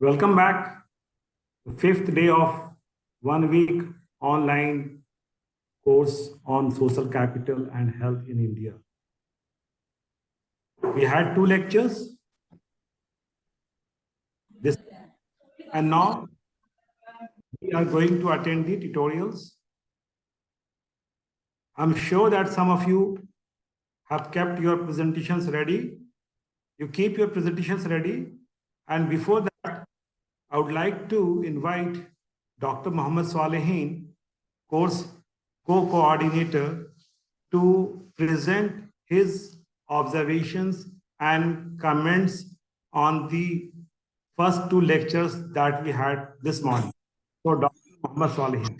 Welcome back. The fifth day of 1 week online course on social capital and health in India. We had 2 lectures. And now we are going to attend the tutorials. I'm sure that some of you have kept your presentations ready. You keep your presentations ready. And before that, I would like to invite Dr. Mohammad Swalehin, course co-coordinator, to present his observations and comments on the first 2 lectures that we had this morning. So, Dr. Mohammad Swalehin.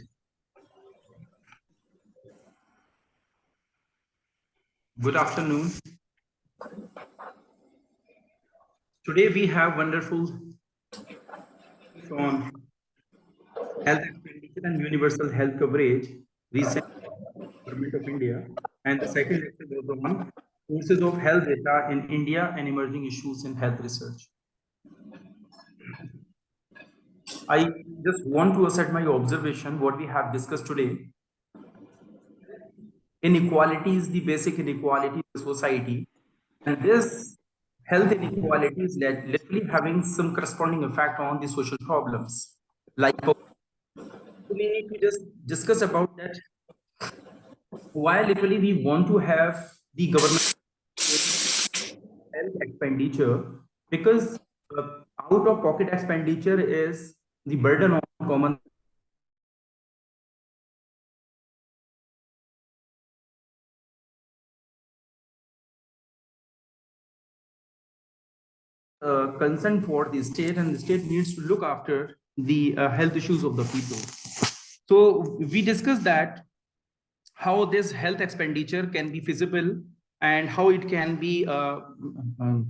Good afternoon. Today we have wonderful on health expenditure and universal health coverage, recent government of India, and the second lecture goes on sources of health data in India and emerging issues in health research. I just want to assert my observation what we have discussed today. Inequality is the basic inequality of society, and this health inequality is literally having some corresponding effect on the social problems. Like, we need to just discuss about that. Why literally we want to have the government health expenditure, because out of pocket expenditure is the burden on common concern for the state, and the state needs to look after the health issues of the people. So we discussed that how this health expenditure can be feasible and how it can be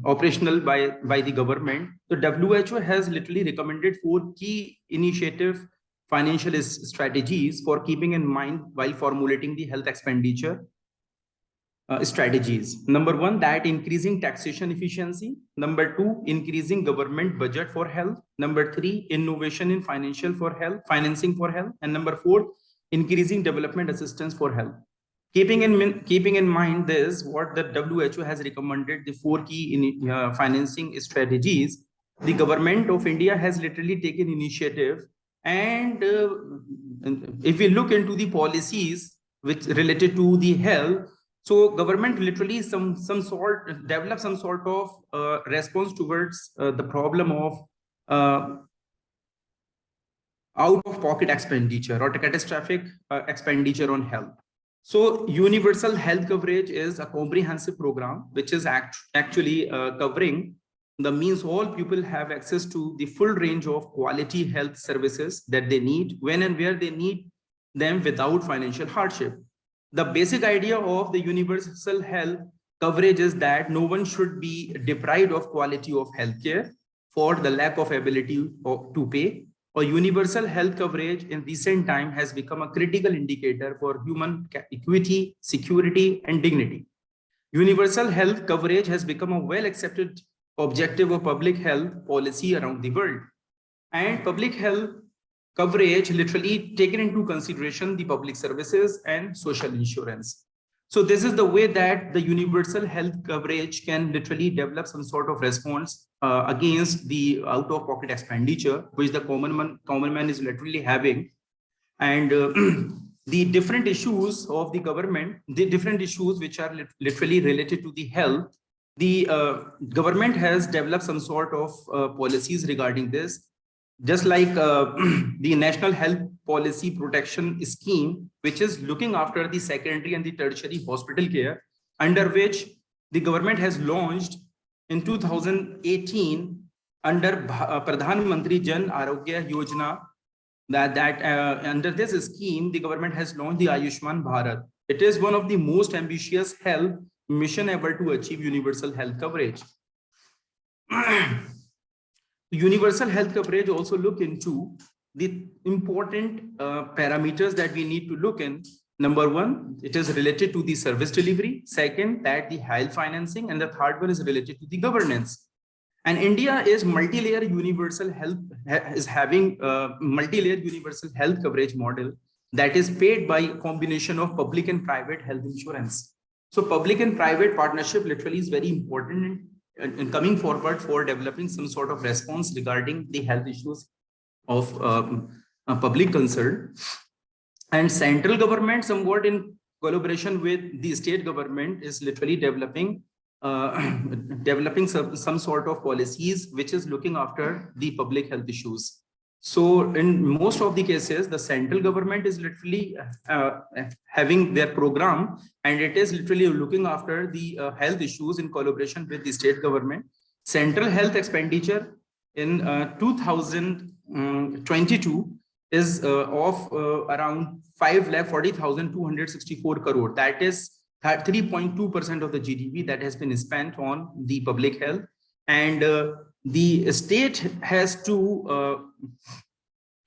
operational by the government. The WHO has literally recommended 4 key initiative financial strategies for keeping in mind while formulating the health expenditure strategies. Number 1, that increasing taxation efficiency. Number 2, increasing government budget for health. Number 3, innovation in financing for health. And number 4, increasing development assistance for health. Keeping in mind this, what the WHO has recommended, the 4 key financing strategies, the government of India has literally taken initiative. And if we look into the policies which related to the health, so government literally develop some sort of response towards the problem of out-of-pocket expenditure or catastrophic expenditure on health. So universal health coverage is a comprehensive program which is actually covering the means all people have access to the full range of quality health services that they need when and where they need them without financial hardship. The basic idea of the universal health coverage is that no one should be deprived of quality of healthcare for the lack of ability to pay. Or universal health coverage in recent time has become a critical indicator for human equity, security, and dignity. Universal health coverage has become a well-accepted objective of public health policy around the world. And public health coverage literally taken into consideration the public services and social insurance. So this is the way that the universal health coverage can literally develop some sort of response against the out-of-pocket expenditure, which the common man is literally having. And the different issues of the government, the different issues which are literally related to the health, the government has developed some sort of policies regarding this. Just like the National Health Policy Protection Scheme, which is looking after the secondary and the tertiary hospital care, under which the government has launched in 2018 under Pradhan Mantri Jan Arogya Yojana, that under this scheme, the government has launched the Ayushman Bharat. It is one of the most ambitious health mission ever to achieve universal health coverage. Universal health coverage also look into the important parameters that we need to look in. Number 1, it is related to the service delivery. Second, that the health financing, and the third one is related to the governance. And India is multi-layer universal health, is having multi-layer universal health coverage model that is paid by a combination of public and private health insurance. So public and private partnership literally is very important in coming forward for developing some sort of response regarding the health issues of public concern. And central government, somewhat in collaboration with the state government, is literally developing some sort of policies which is looking after the public health issues. So in most of the cases, the central government is literally having their program, and it is literally looking after the health issues in collaboration with the state government. Central health expenditure in 2022 is of around 5,40,264 crore. That is 3.2% of the GDP that has been spent on the public health. And the state has to,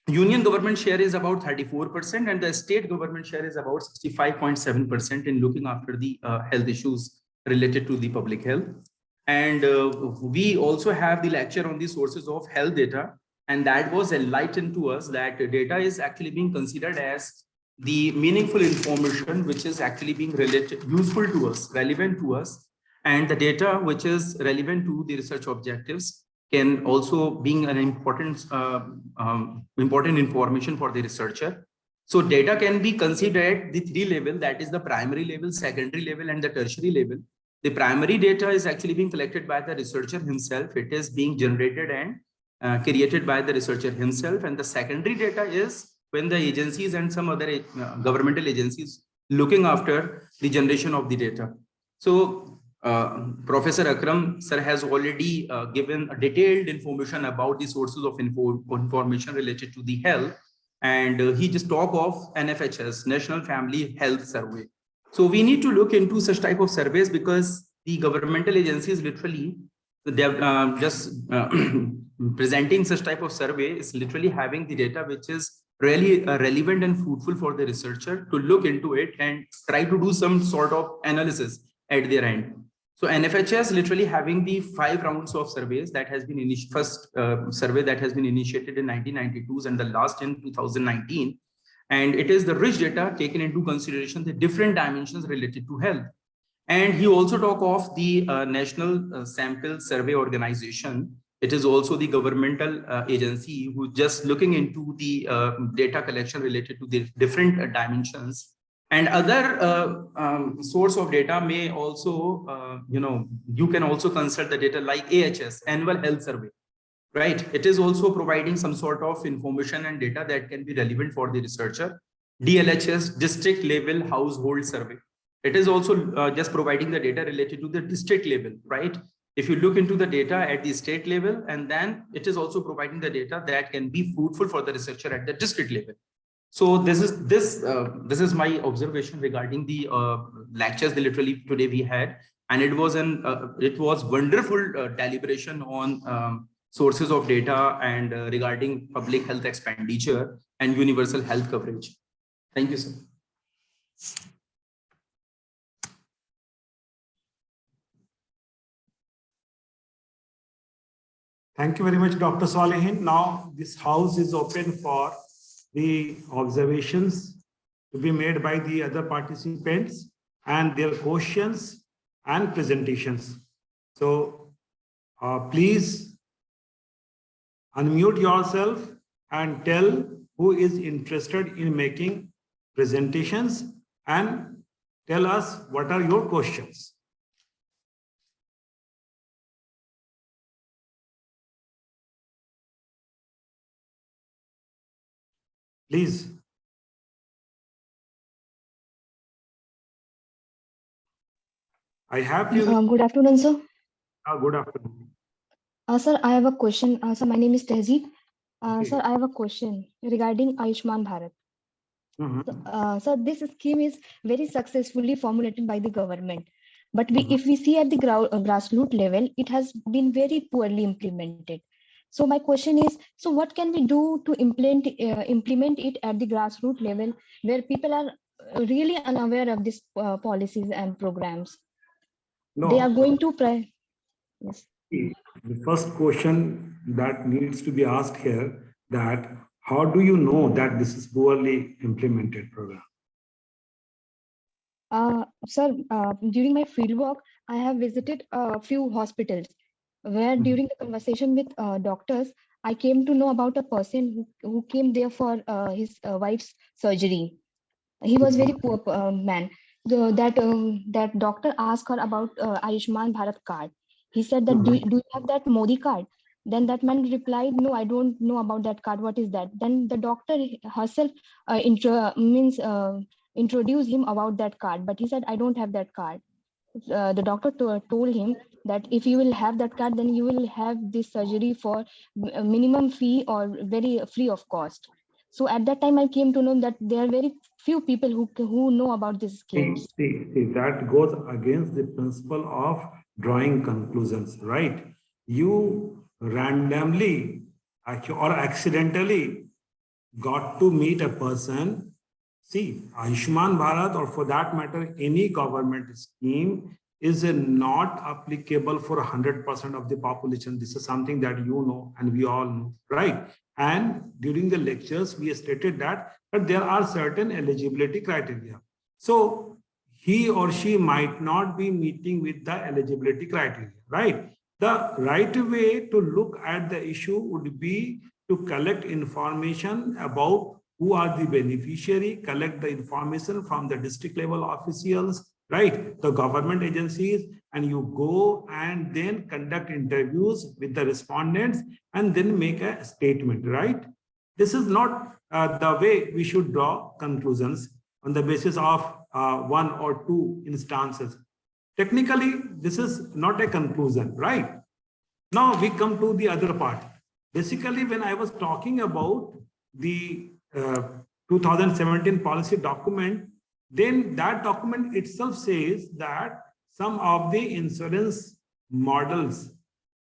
union government share is about 34%, and the state government share is about 65.7% in looking after the health issues related to the public health. And we also have the lecture on the sources of health data, and that was enlightened to us that data is actually being considered as the meaningful information which is actually being related, useful to us, relevant to us, and the data which is relevant to the research objectives can also being an important information for the researcher. So data can be considered at the three levels, that is the primary level, secondary level, and the tertiary level. The primary data is actually being collected by the researcher himself. It is being generated and created by the researcher himself. And the secondary data is when the agencies and some other governmental agencies looking after the generation of the data. So Professor Akram sir has already given a detailed information about the sources of information related to the health. And he just talked of NFHS, National Family Health Survey. So we need to look into such type of surveys, because the governmental agencies literally presenting such type of survey is literally having the data which is really relevant and fruitful for the researcher to look into it and try to do some sort of analysis at their end. So NFHS literally having the 5 rounds of surveys that has been first survey that has been initiated in 1992 and the last in 2019. And it is the rich data taken into consideration the different dimensions related to health. And he also talked of the National Sample Survey Organization. It is also the governmental agency who just looking into the data collection related to the different dimensions. And other source of data may also, you can also consult the data like AHS, Annual Health Survey, right? It is also providing some sort of information and data that can be relevant for the researcher. DLHS, District Level Household Survey. It is also just providing the data related to the district level, right? If you look into the data at the state level, and then it is also providing the data that can be fruitful for the researcher at the district level. So this is my observation regarding the lectures that literally today we had, and it was wonderful deliberation on sources of data and regarding public health expenditure and universal health coverage. Thank you, sir. Thank you very much, Dr. Swalehin. Now this house is open for the observations to be made by the other participants and their questions and presentations. So please unmute yourself and tell who is interested in making presentations and tell us what are your questions. Please. I have you. Good afternoon, sir. Good afternoon. Sir, I have a question. Sir, my name is Tehzeeb. Okay. Sir, I have a question regarding Ayushman Bharat. Sir, this scheme is very successfully formulated by the government. But if we see at the grassroots level, it has been very poorly implemented. So my question is, so what can we do to implement it at the grassroots level where people are really unaware of these policies and programs? No. They are going to yes. The first question that needs to be asked here, that how do you know that this is poorly implemented program? Sir, during my fieldwork, I have visited a few hospitals where during the conversation with doctors, I came to know about a person who came there for his wife's surgery. He was very poor man. That doctor asked her about Ayushman Bharat card. He said that, do you have that Modi card? Then that man replied, no, I don't know about that card. What is that? Then the doctor herself introduced him about that card, but he said, I don't have that card. The doctor told him that if you will have that card, then you will have this surgery for a minimum fee or very free of cost. So at that time, I came to know that there are very few people who know about these schemes. See, that goes against the principle of drawing conclusions, right? You randomly or accidentally got to meet a person. See, Ayushman Bharat, or for that matter, any government scheme is not applicable for 100% of the population. This is something that you know and we all know, right? And during the lectures, we stated that there are certain eligibility criteria. So he or she might not be meeting with the eligibility criteria, right? The right way to look at the issue would be to collect information about who are the beneficiary, collect the information from the district level officials, right, the government agencies, and you go and then conduct interviews with the respondents and then make a statement, right? This is not the way we should draw conclusions on the basis of one or two instances. Technically, this is not a conclusion, right? Now we come to the other part. Basically, when I was talking about the 2017 policy document, then that document itself says that some of the insurance models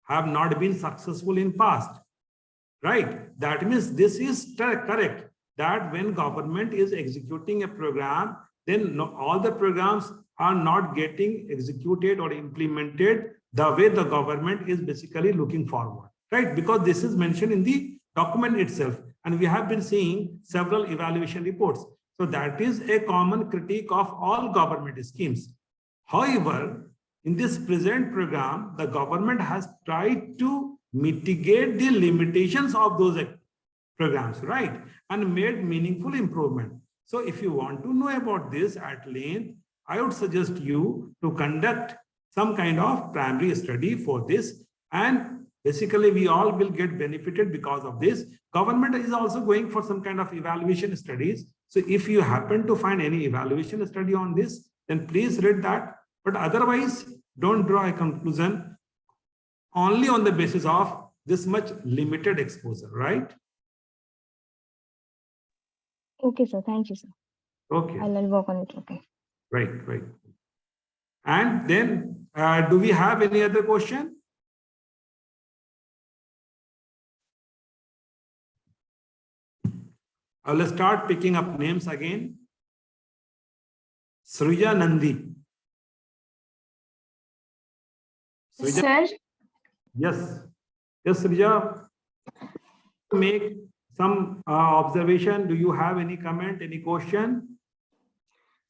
have not been successful in past, right? That means this is correct, that when government is executing a program, then all the programs are not getting executed or implemented the way the government is basically looking forward, right? Because this is mentioned in the document itself, and we have been seeing several evaluation reports. So that is a common critique of all government schemes. However, in this present program, the government has tried to mitigate the limitations of those programs, right? And made meaningful improvement. So if you want to know about this at length, I would suggest you to conduct some kind of primary study for this, and basically we all will get benefited because of this. Government is also going for some kind of evaluation studies. So if you happen to find any evaluation study on this, then please read that. But otherwise, don't draw a conclusion only on the basis of this much limited exposure, right? Okay, sir. Thank you, sir. Okay. I'll work on it. Okay. Right. And then, do we have any other question? I will start picking up names again. Srija Nandi. Srija? Sir? Yes, Srija. Make some observation. Do you have any comment, any question?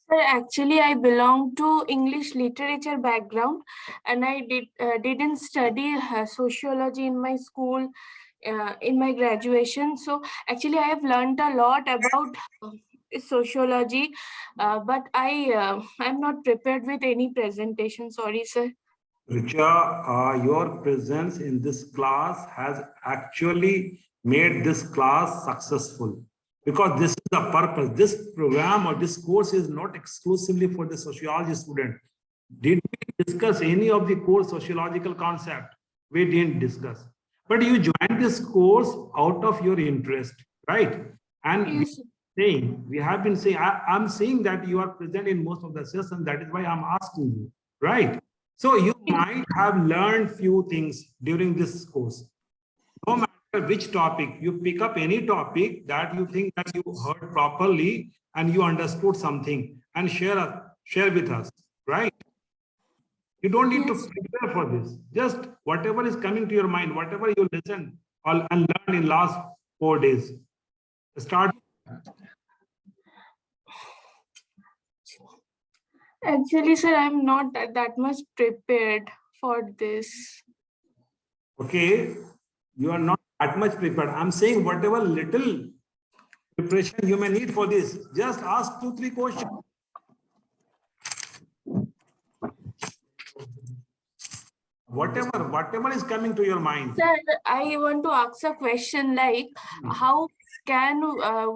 Sir, actually, I belong to English literature background, and I didn't study sociology in my school, in my graduation. So actually, I have learned a lot about sociology, but I'm not prepared with any presentation. Sorry, sir. Richa, your presence in this class has actually made this class successful, because this is the purpose. This program or this course is not exclusively for the sociology student. Did we discuss any of the core sociological concept? We didn't discuss. But you joined this course out of your interest, right? And Yes. we have been saying, I'm saying that you are present in most of the sessions. That is why I'm asking you, right? So you might have learned few things during this course. No matter which topic, you pick up any topic that you think that you heard properly and you understood something, and share with us, right? You don't need Yes. to prepare for this. Just whatever is coming to your mind, whatever you listen and learn in last 4 days. Start. Actually, sir, I'm not that much prepared for this. Okay, you are not that much prepared. I'm saying whatever little preparation you may need for this, just ask 2-3 questions. Whatever is coming to your mind. Sir, I want to ask a question like, how can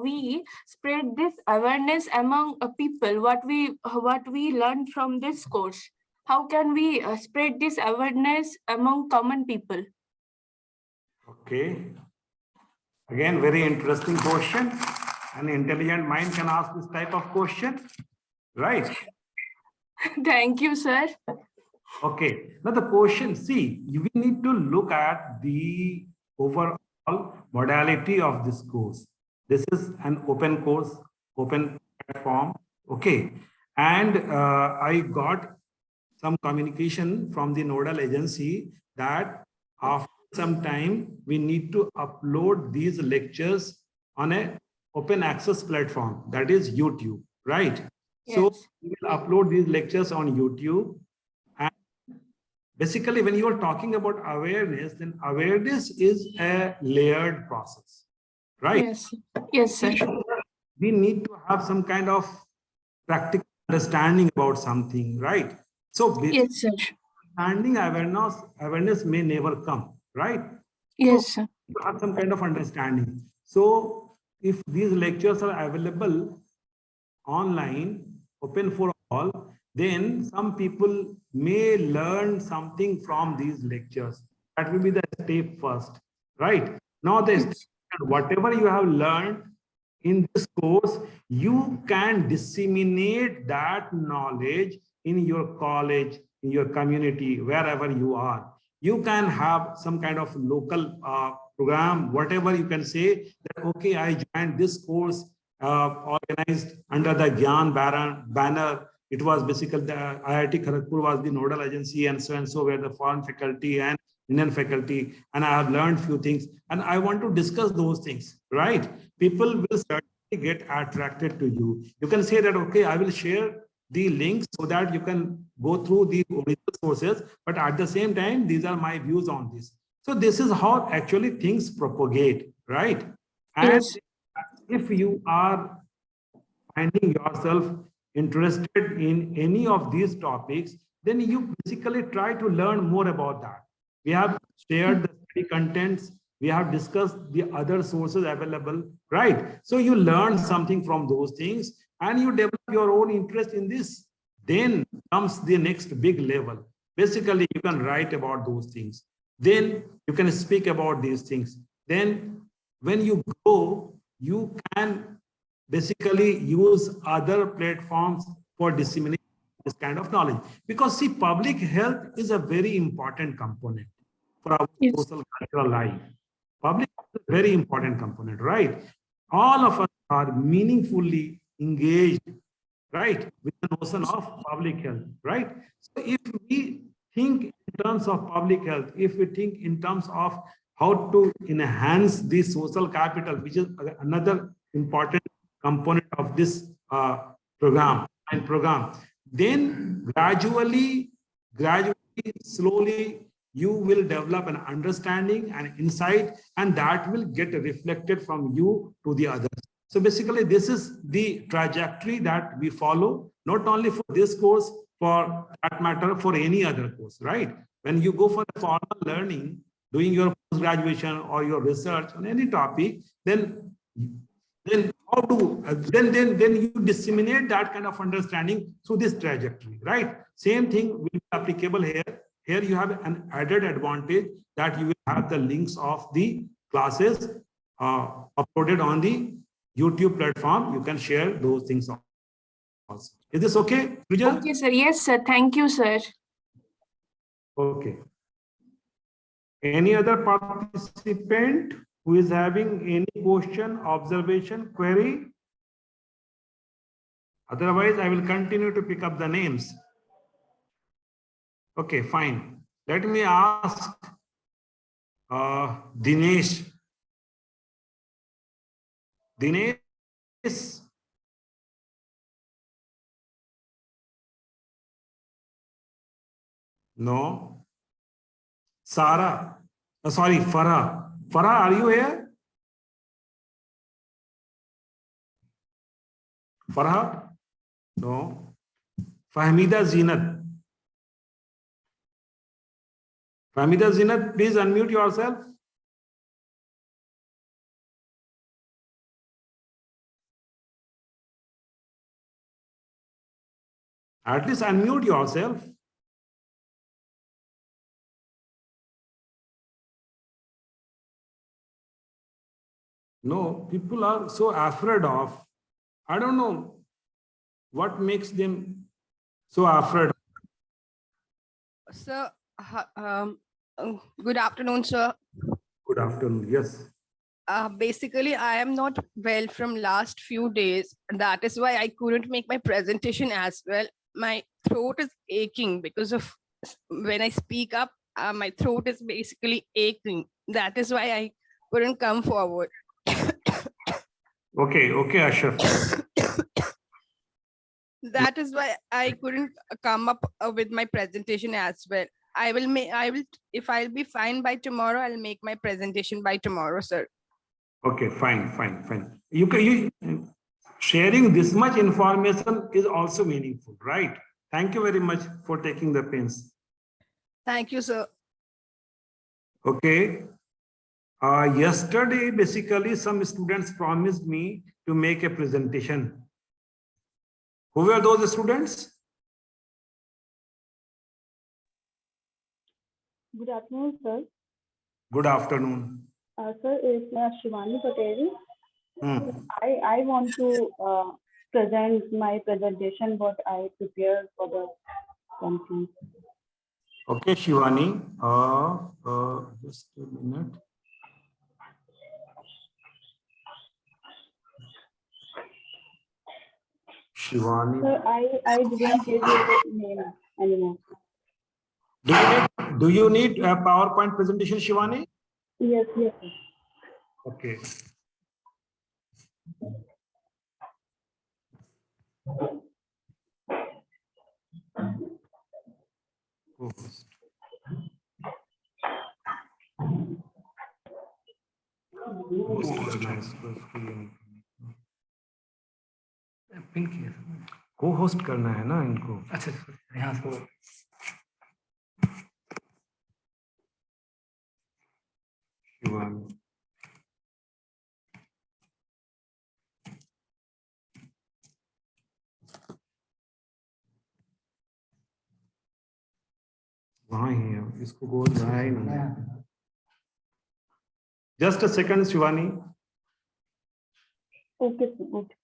we spread this awareness among people? What we learned from this course? How can we spread this awareness among common people? Okay. Again, very interesting question. An intelligent mind can ask this type of question, right? Thank you, sir. Okay. Now the question, see, we need to look at the overall modality of this course. This is an open course, open platform. Okay. And I got some communication from the nodal agency that after some time, we need to upload these lectures on an open access platform, that is YouTube, right? Yes. So we will upload these lectures on YouTube. And basically, when you are talking about awareness, then awareness is a layered process, right? Yes. Yes, sir. We need to have some kind of practical understanding about something, right? So Yes, sir. understanding awareness may never come, right? Yes, So sir. you have some kind of understanding. So if these lectures are available online, open for all, then some people may learn something from these lectures. That will be the step first, right? Now, whatever you have learned in this course, you can disseminate that knowledge in your college, in your community, wherever you are. You can have some kind of local program, whatever you can say that, okay, I joined this course organized under the GIAN banner. It was basically the IIT Kharagpur was the nodal agency, and so were the foreign faculty and Indian faculty, and I have learned few things, and I want to discuss those things, right? People will certainly get attracted to you. You can say that, okay, I will share the links so that you can go through the original sources, but at the same time, these are my views on this. So this is how actually things propagate, right? And Yes. if you are finding yourself interested in any of these topics, then you basically try to learn more about that. We have shared the study contents, we have discussed the other sources available, right? So you learn something from those things and you develop your own interest in this. Then comes the next big level. Basically, you can write about those things. Then you can speak about these things. Then when you grow, you can basically use other platforms for disseminating this kind of knowledge. Because see, public health is a very important component for our Yes. social cultural life. Public health is a very important component, right? All of us are meaningfully engaged, right, with the notion of public health, right? So if we think in terms of public health, if we think in terms of how to enhance the social capital, which is another important component of this program, then gradually, slowly, you will develop an understanding and insight, and that will get reflected from you to the others. So basically, this is the trajectory that we follow, not only for this course, for that matter, for any other course, right? When you go for the formal learning, doing your post-graduation or your research on any topic, then how do then you disseminate that kind of understanding through this trajectory, right? Same thing will be applicable here. Here you have an added advantage that you will have the links of the classes uploaded on the YouTube platform. You can share those things also. Is this okay, Srijal? Okay, sir. Yes, sir. Thank you, sir. Okay. Any other participant who is having any question, observation, query? Otherwise, I will continue to pick up the names. Okay, fine. Let me ask Dinesh. Dinesh. No. Sarah. Sorry, Farah. Farah, are you here? Farah? No. Fahmida Zinat. Fahmida Zinat, please unmute yourself. At least unmute yourself. No, people are so afraid of, I don't know what makes them so afraid. Sir, good afternoon, sir. Good afternoon. Yes. Basically, I am not well from last few days. That is why I couldn't make my presentation as well. My throat is aching because of when I speak up, my throat is basically aching. That is why I couldn't come forward. Okay, Ashraf. That is why I couldn't come up with my presentation as well. I will, if I'll be fine by tomorrow, I'll make my presentation by tomorrow, sir. Okay, fine. You sharing this much information is also meaningful, right? Thank you very much for taking the pains. Thank you, sir. Okay. Yesterday, basically, some students promised me to make a presentation. Who were those students? Good afternoon, sir. Good afternoon. Sir, it's Shivani Patel. Hmm. I want to present my presentation, what I prepared for the conference. Okay, Shivani. Just a minute. Shivani. Sir, I didn't give you the name anymore. Do you need a PowerPoint presentation, Shivani? Yes, sir. Okay. Co-host. Co-host करना है ना इनको. अच्छा यहाँ से. Shivani. वहाँ ही है, इसको गोल रहा ही नहीं है. Just a second, Shivani. Okay, sir. Okay.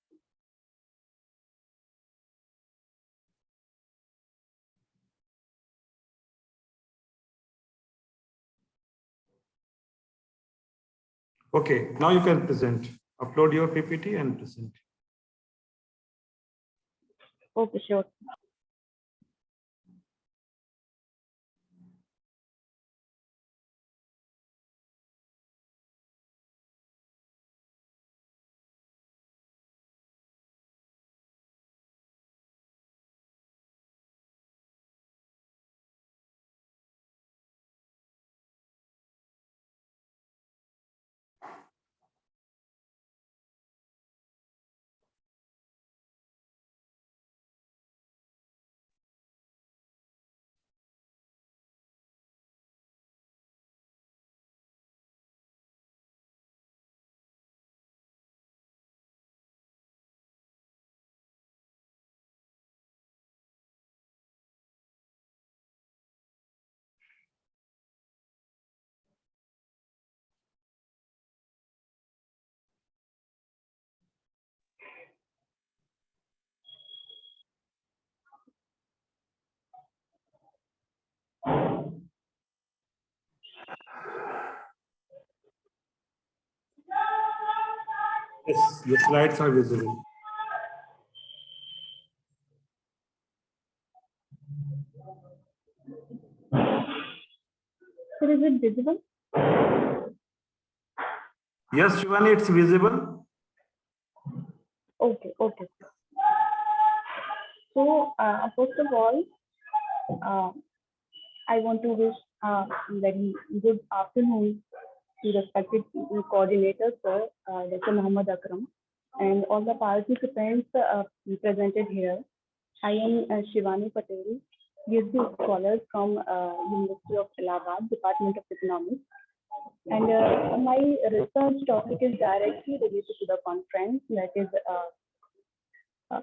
Okay, now you can present. Upload your PPT and present. Okay, sure. Yes, the slides are visible. it visible? Yes, Shivani, it's visible. Okay, okay. So, first of all, I want to wish a very good afternoon to respected coordinator, sir, Dr. Mohammad Akram, and all the participants presented here. I am Shivani Patel, PhD scholar from University of Allahabad, Department of Economics. And my research topic is directly related to the conference, that is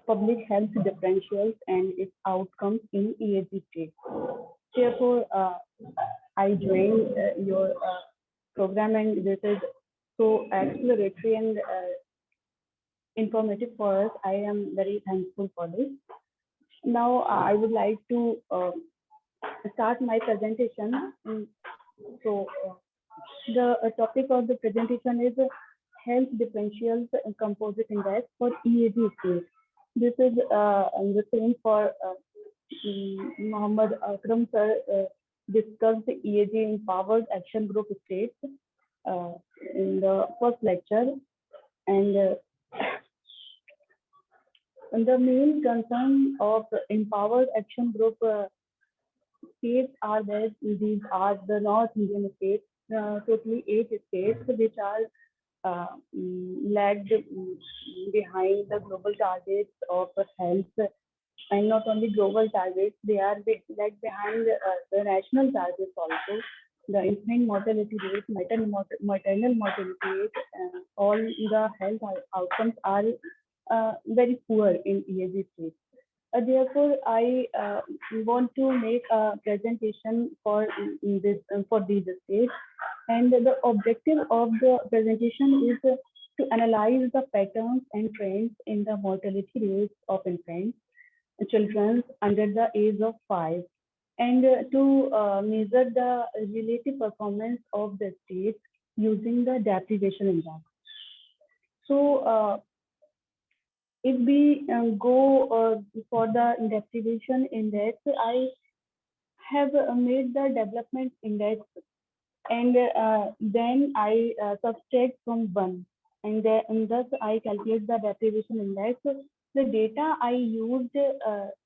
public health differentials and its outcomes in EAG states. Therefore, I joined your program, and this is so exploratory and informative for us. I am very thankful for this. Now, I would like to start my presentation. So, the topic of the presentation is health differentials and composite index for EAG states. This is the same for Mohammad Akram sir discussed the EAG empowered action group states in the first lecture, and the main concern of empowered action group states are that these are the North Indian states, totally 8 states, which are lagged behind the global targets of health, and not only global targets, they are lagged behind the national targets also. The infant mortality rate, maternal mortality rate, all the health outcomes are very poor in EAG states. Therefore, I want to make a presentation for these states, and the objective of the presentation is to analyze the patterns and trends in the mortality rates of infants, children under the age of 5, and to measure the relative performance of the states using the deprivation index. So, if we go for the deprivation index, I have made the development index, and then I subtract from 1, and thus I calculate the deprivation index. The data I used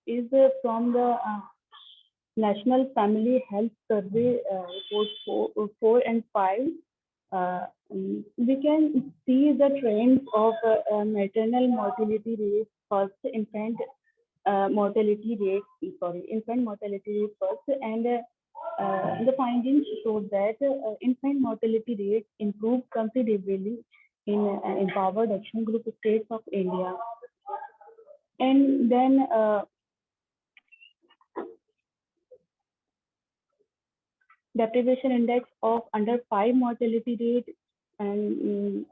is from the National Family Health Survey reports 4 and 5. We can see the trends of maternal mortality rate first, infant mortality rate first, and the findings showed that infant mortality rate improved considerably in empowered action group states of India. And then deprivation index of under 5 mortality rate, and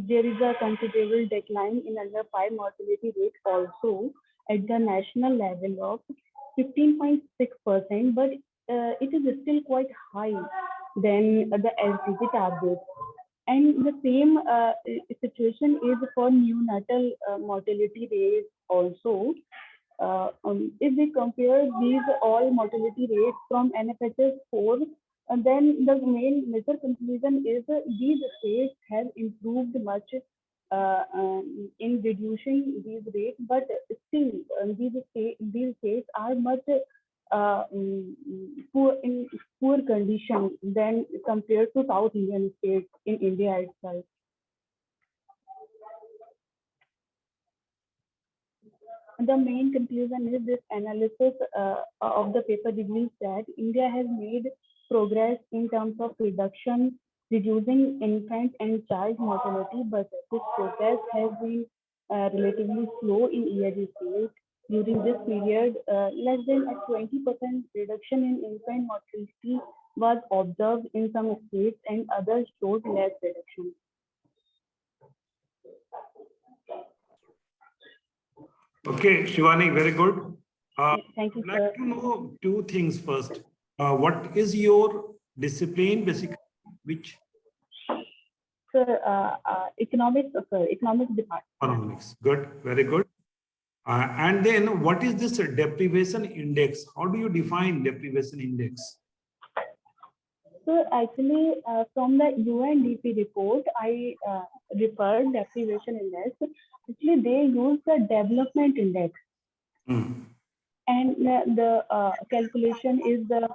there is a considerable decline in under 5 mortality rate also at the national level of 15.6%, but it is still quite high than the SDG target. And the same situation is for neonatal mortality rate also. If we compare these all mortality rates from NFHS 4, then the main major conclusion is these states have improved much in reducing these rates, but still these states are much poor condition than compared to South Indian states in India itself. The main conclusion is this analysis of the paper reveals that India has made progress in terms of reducing infant and child mortality, but this progress has been relatively slow in EAG states. During this period, less than a 20% reduction in infant mortality was observed in some states, and others showed less reduction. Okay, Shivani, very good. Thank you, I'd like sir. to know 2 things first. What is your discipline, basically, which? Sir, economics department. Economics, good, very good. And then what is this deprivation index? How do you define deprivation index? So actually, from the UNDP report, I referred deprivation index. Actually, they use the development index, and the calculation is the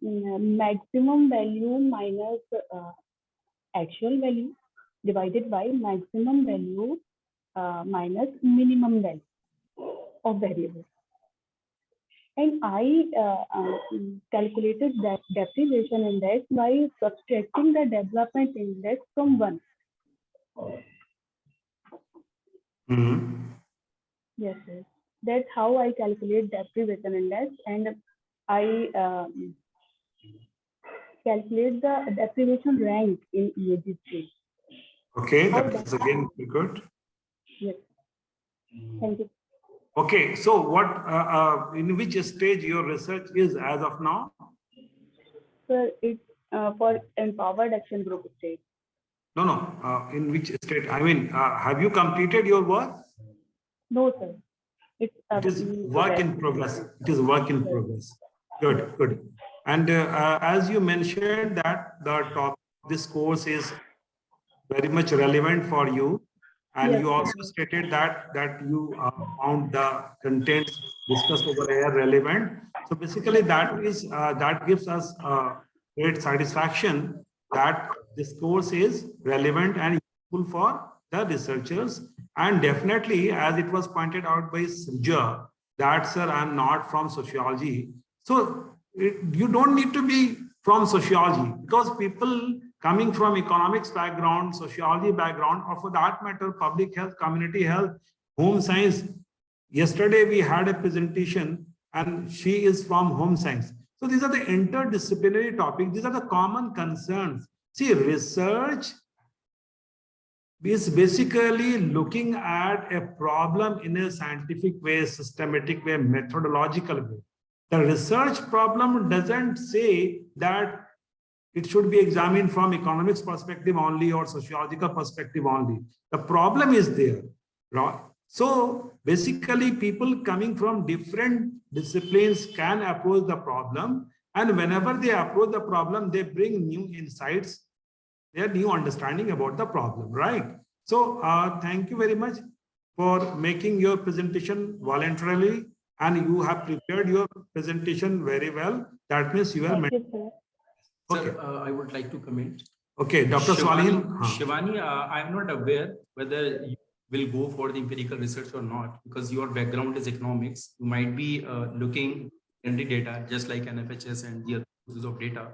maximum value minus actual value divided by maximum value minus minimum value of variable. And I calculated that deprivation index by subtracting the development index from 1. Yes, yes. That's how I calculate deprivation index, and I calculate the deprivation rank in EAG scale. Okay, that is again good. Yes. Thank you. Okay, so what, in which stage your research is as of now? Sir, it's for empowered action group state. No, in which state? I mean, have you completed your work? No, sir. It is work in progress. It is work in progress. Good, good. And as you mentioned that the topic of this course is very much relevant for you, and Yes, you also stated that you found the contents discussed over here relevant. So basically, that is that gives us great satisfaction that this course is relevant and useful for the researchers. And definitely, as it was pointed out by Sujya, that sir, I'm not from sociology. So you don't need to be from sociology, because people coming from economics background, sociology background, or for that matter, public health, community health, home science. Yesterday, we had a presentation and she is from home science. So these are the interdisciplinary topics. These are the common concerns. See, research is basically looking at a problem in a scientific way, systematic way, methodological way. The research problem doesn't say that it should be examined from economics perspective only or sociological perspective only. The problem is there. So basically, people coming from different disciplines can approach the problem, and whenever they approach the problem, they bring new insights, their new understanding about the problem, right? So thank you very much for making your presentation voluntarily, and you have prepared your presentation very well. That means you are. Thank you, sir. Okay. Sir, I would like to comment. Okay, Dr. Swalehin. Shivani, I'm not aware whether you will go for the empirical research or not, because your background is economics. You might be looking into data just like NFHS and the other sources of data.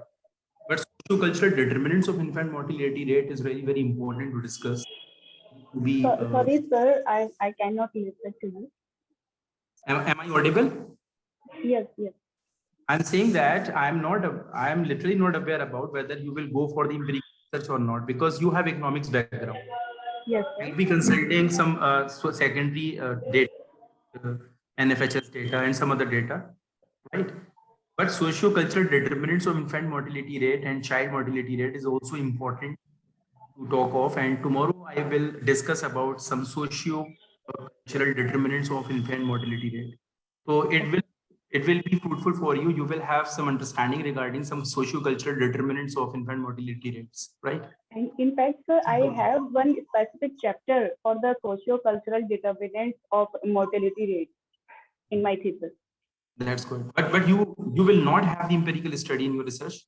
But socio-cultural determinants of infant mortality rate is very, very important to discuss. Sorry, sir, I cannot listen to you. Am I audible? Yes, yes. I'm saying that I am literally not aware about whether you will go for the empirical research or not, because you have economics background. Yes. I'll be consulting some secondary data, NFHS data and some other data, right? But socio-cultural determinants of infant mortality rate and child mortality rate is also important to talk of. And tomorrow I will discuss about some socio-cultural determinants of infant mortality rate. So it will be fruitful for you. You will have some understanding regarding some socio-cultural determinants of infant mortality rates, right? And in fact, sir, I have one specific chapter for the socio-cultural determinants of mortality rate in my thesis. That's good. But you will not have the empirical study in your research?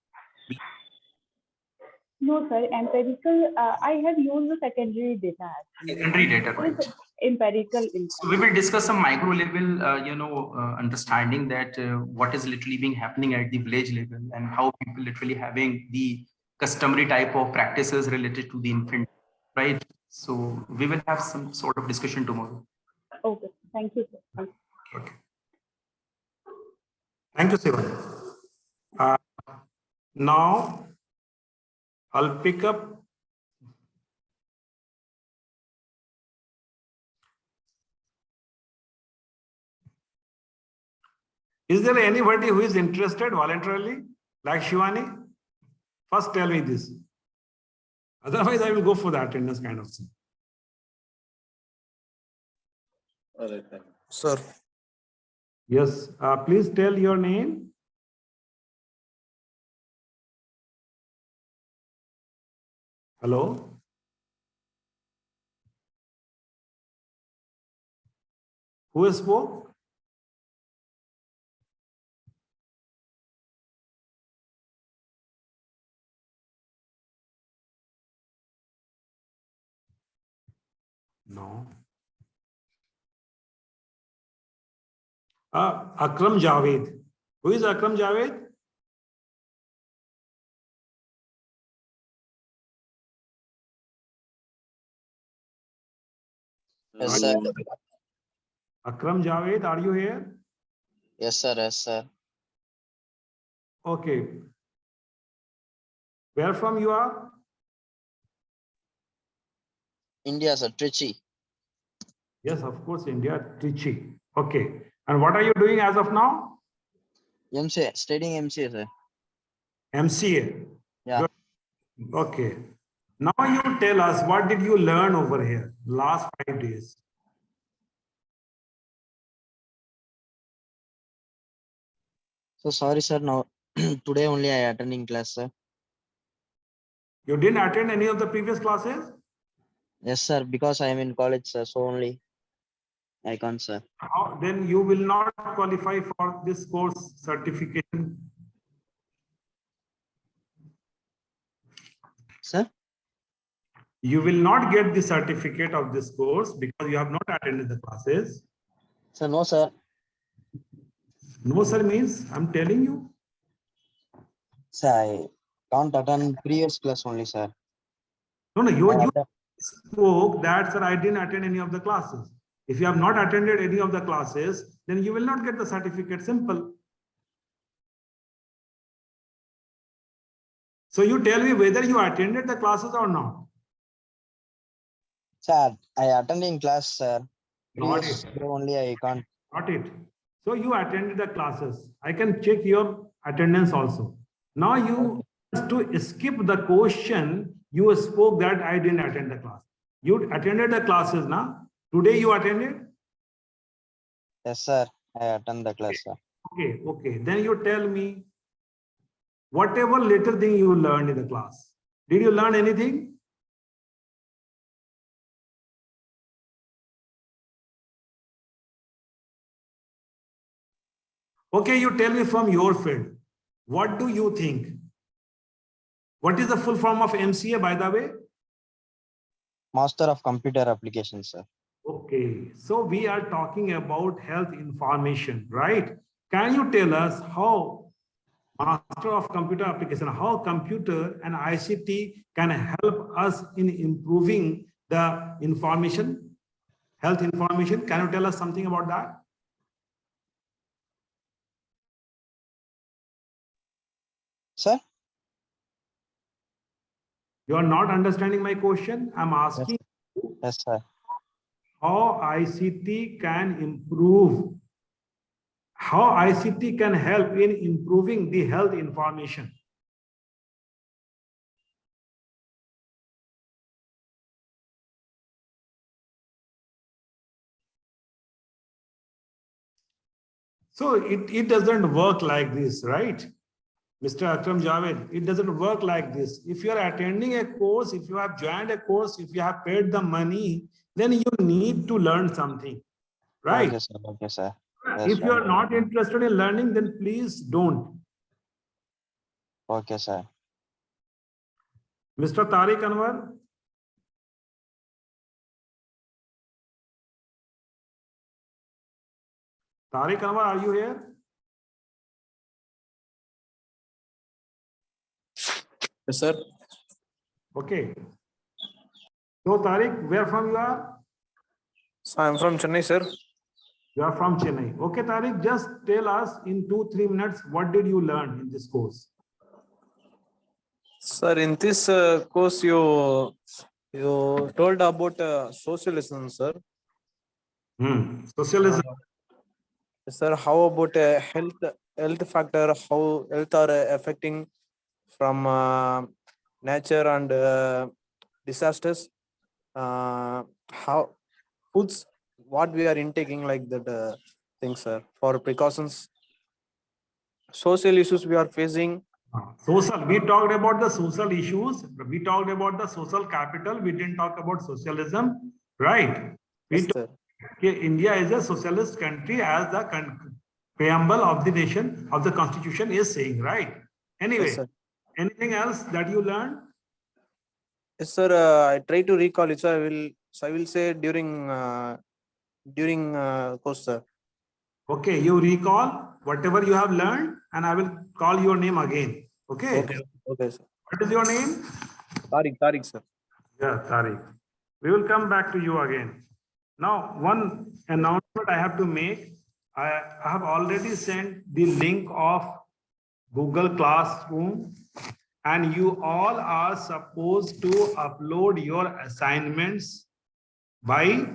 No, sir. Empirical, I have used the secondary data. Secondary data, right? Empirical. So we will discuss some micro level, understanding that what is literally being happening at the village level and how people literally having the customary type of practices related to the infant, right? So we will have some sort of discussion tomorrow. Okay. Thank you, sir. Okay. Thank you, Sivan. Now, I'll pick up. Is there anybody who is interested voluntarily, like Shivani? First, tell me this. Otherwise, I will go for the attendance kind of thing. All right, sir. Yes, please tell your name. Hello? Who spoke? No. Akram Javed. Who is Akram Javed? Yes, sir. Akram Javed, are you here? Yes, sir. Yes, sir. Okay. Where from you are? India, sir. Trichy. Yes, of course, India, Trichy. Okay. And what are you doing as of now? MCA. Studying MCA, sir. MCA. Yeah. Good. Okay. Now you tell us, what did you learn over here last 5 days? So sorry, sir. Now today only I attending class, sir. You didn't attend any of the previous classes? Yes, sir. Because I am in college, sir. So only I can't, sir. How, then you will not qualify for this course certification. Sir? You will not get the certificate of this course because you have not attended the classes. Sir, no, sir. No, sir, means I'm telling you. Sir, I can't attend previous class only, sir. No, you spoke that, sir, I didn't attend any of the classes. If you have not attended any of the classes, then you will not get the certificate. Simple. So you tell me whether you attended the classes or not. Sir, I attending class, sir. Not Previous it. day only I can't. Not it. So you attended the classes. I can check your attendance also. Now you to skip the question, you spoke that I didn't attend the class. You attended the classes now. Today you attended? Yes, sir. I attend the class, sir. Okay, okay. Then you tell me whatever little thing you learned in the class. Did you learn anything? Okay, you tell me from your field. What do you think? What is the full form of MCA, by the way? Master of Computer Applications, sir. Okay, so we are talking about health information, right? Can you tell us how Master of Computer Application, how computer and ICT can help us in improving the information, health information? Can you tell us something about that? Sir? You are not understanding my question. I'm asking you Yes, sir. how ICT can improve, how ICT can help in improving the health information. So it doesn't work like this, right? Mr. Akram Javed, it doesn't work like this. If you are attending a course, if you have joined a course, if you have paid the money, then you need to learn something, right? Okay, sir. Okay, sir. Yes, If you are not interested in learning, then please don't. Okay, sir. Mr. Tariq Anwar. Tariq Anwar, are you here? Yes, sir. Okay. So Tariq, where from you are? So I'm from Chennai, sir. You are from Chennai. Okay, Tariq, just tell us in 2-3 minutes, what did you learn in this course? Sir, in this course, you told about socialism, sir. Socialism. Sir, how about health factor? How health are affecting from nature and disasters? How foods? What we are intaking like that things, sir, for precautions. Social issues we are facing Social. We talked about the social issues. We talked about the social capital. We didn't talk about socialism, right? Yes, sir. India is a socialist country, as the preamble of the nation of the constitution is saying, right? Anyway, Yes, sir. anything else that you learned? Yes, sir. I try to recall it. So I will say during course, sir. Okay, you recall whatever you have learned, and I will call your name again. Okay. Okay, sir. What is your name? Tariq, sir. Yeah, Tariq. We will come back to you again. Now, one announcement I have to make. I have already sent the link of Google Classroom, and you all are supposed to upload your assignments by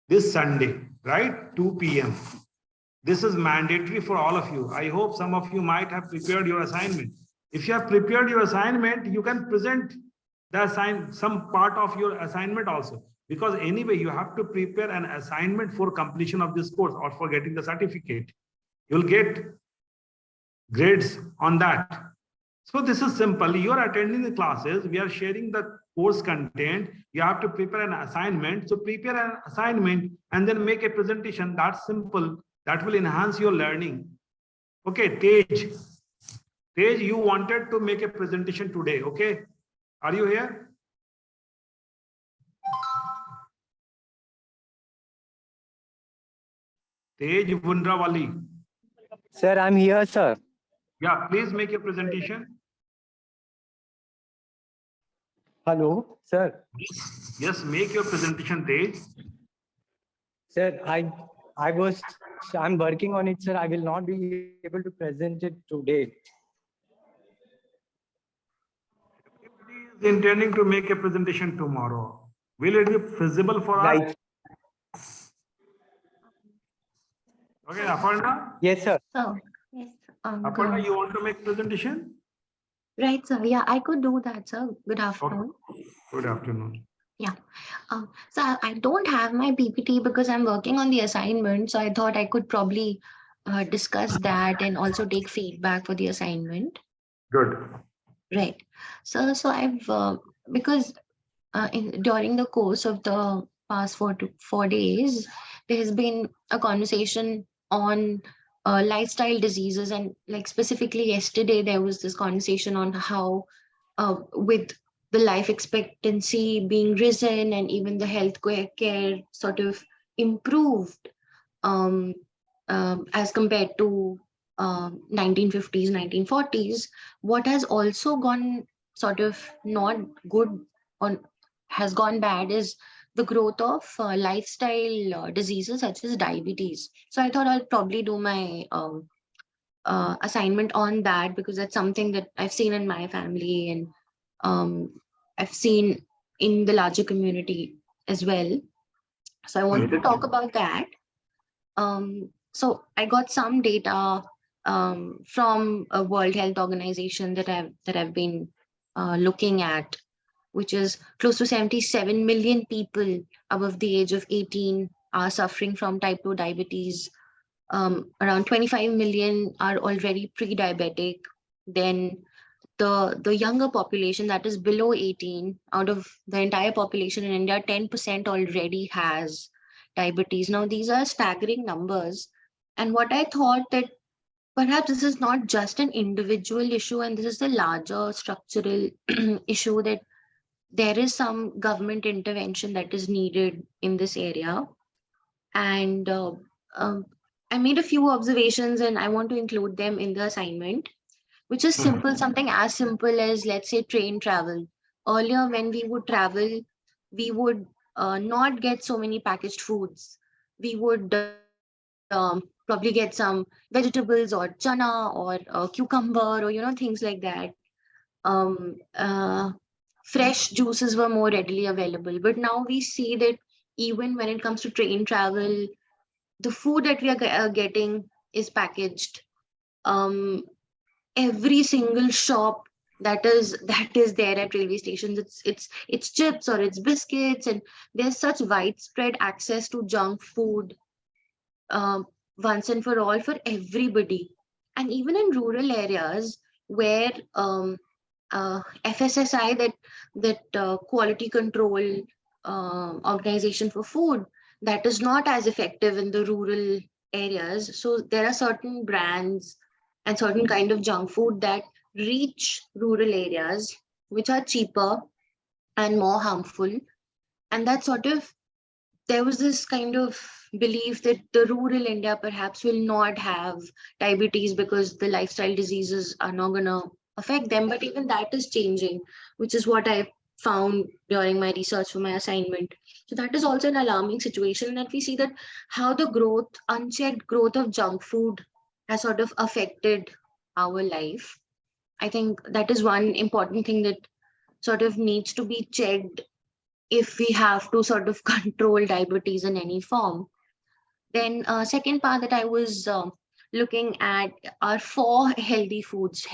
this Sunday, right? 2 p.m. This is mandatory for all of you. I hope some of you might have prepared your assignment. If you have prepared your assignment, you can present some part of your assignment also. Because anyway, you have to prepare an assignment for completion of this course or for getting the certificate. You'll get grades on that. So this is simple. You are attending the classes. We are sharing the course content. You have to prepare an assignment. So prepare an assignment and then make a presentation. That's simple. That will enhance your learning. Okay, Tej. Tej, you wanted to make a presentation today. Okay. Are you here? Tej Vundrawali. Sir, I'm here, sir. Yeah, please make a presentation. Hello, sir. Yes, make your presentation, Tej. Sir, I'm working on it, sir. I will not be able to present it today. Everybody is intending to make a presentation tomorrow. Will it be feasible for us? Okay, Aparna? Yes, sir. So, yes. Aparna, you want to make presentation? Right, sir. Yeah, I could do that, sir. Good afternoon. Okay. Good afternoon. Yeah. So I don't have my PPT because I'm working on the assignment. So I thought I could probably discuss that and also take feedback for the assignment. Good. Right. So I've because during the course of the past 4 days, there has been a conversation on lifestyle diseases, and like specifically yesterday there was this conversation on how with the life expectancy being risen and even the health care sort of improved as compared to 1950s, 1940s, what has also gone sort of not good on has gone bad is the growth of lifestyle diseases such as diabetes. So I thought I'll probably do my assignment on that because that's something that I've seen in my family and I've seen in the larger community as well. So I wanted to talk about that. So I got some data from a World Health Organization that I've been looking at, which is close to 77 million people above the age of 18 are suffering from type 2 diabetes. Around 25 million are already pre-diabetic. Then the younger population, that is below 18, out of the entire population in India, 10% already has diabetes. Now, these are staggering numbers. And what I thought that perhaps this is not just an individual issue, and this is the larger structural issue, that there is some government intervention that is needed in this area. And I made a few observations and I want to include them in the assignment, which is simple, something as simple as, let's say, train travel. Earlier, when we would travel, we would not get so many packaged foods. We would probably get some vegetables or chana or cucumber or, things like that. Fresh juices were more readily available. But now we see that even when it comes to train travel, the food that we are getting is packaged. Every single shop that is there at railway stations, it's chips or it's biscuits, and there's such widespread access to junk food once and for all for everybody. And even in rural areas, where FSSI, that quality control organization for food, that is not as effective in the rural areas. So there are certain brands and certain kind of junk food that reach rural areas, which are cheaper and more harmful. And that sort of, there was this kind of belief that the rural India perhaps will not have diabetes because the lifestyle diseases are not going to affect them. But even that is changing, which is what I found during my research for my assignment. So that is also an alarming situation, that we see that how the growth, unchecked growth of junk food has sort of affected our life. I think that is one important thing that sort of needs to be checked if we have to sort of control diabetes in any form. Then second part that I was looking at are 4 healthy foods,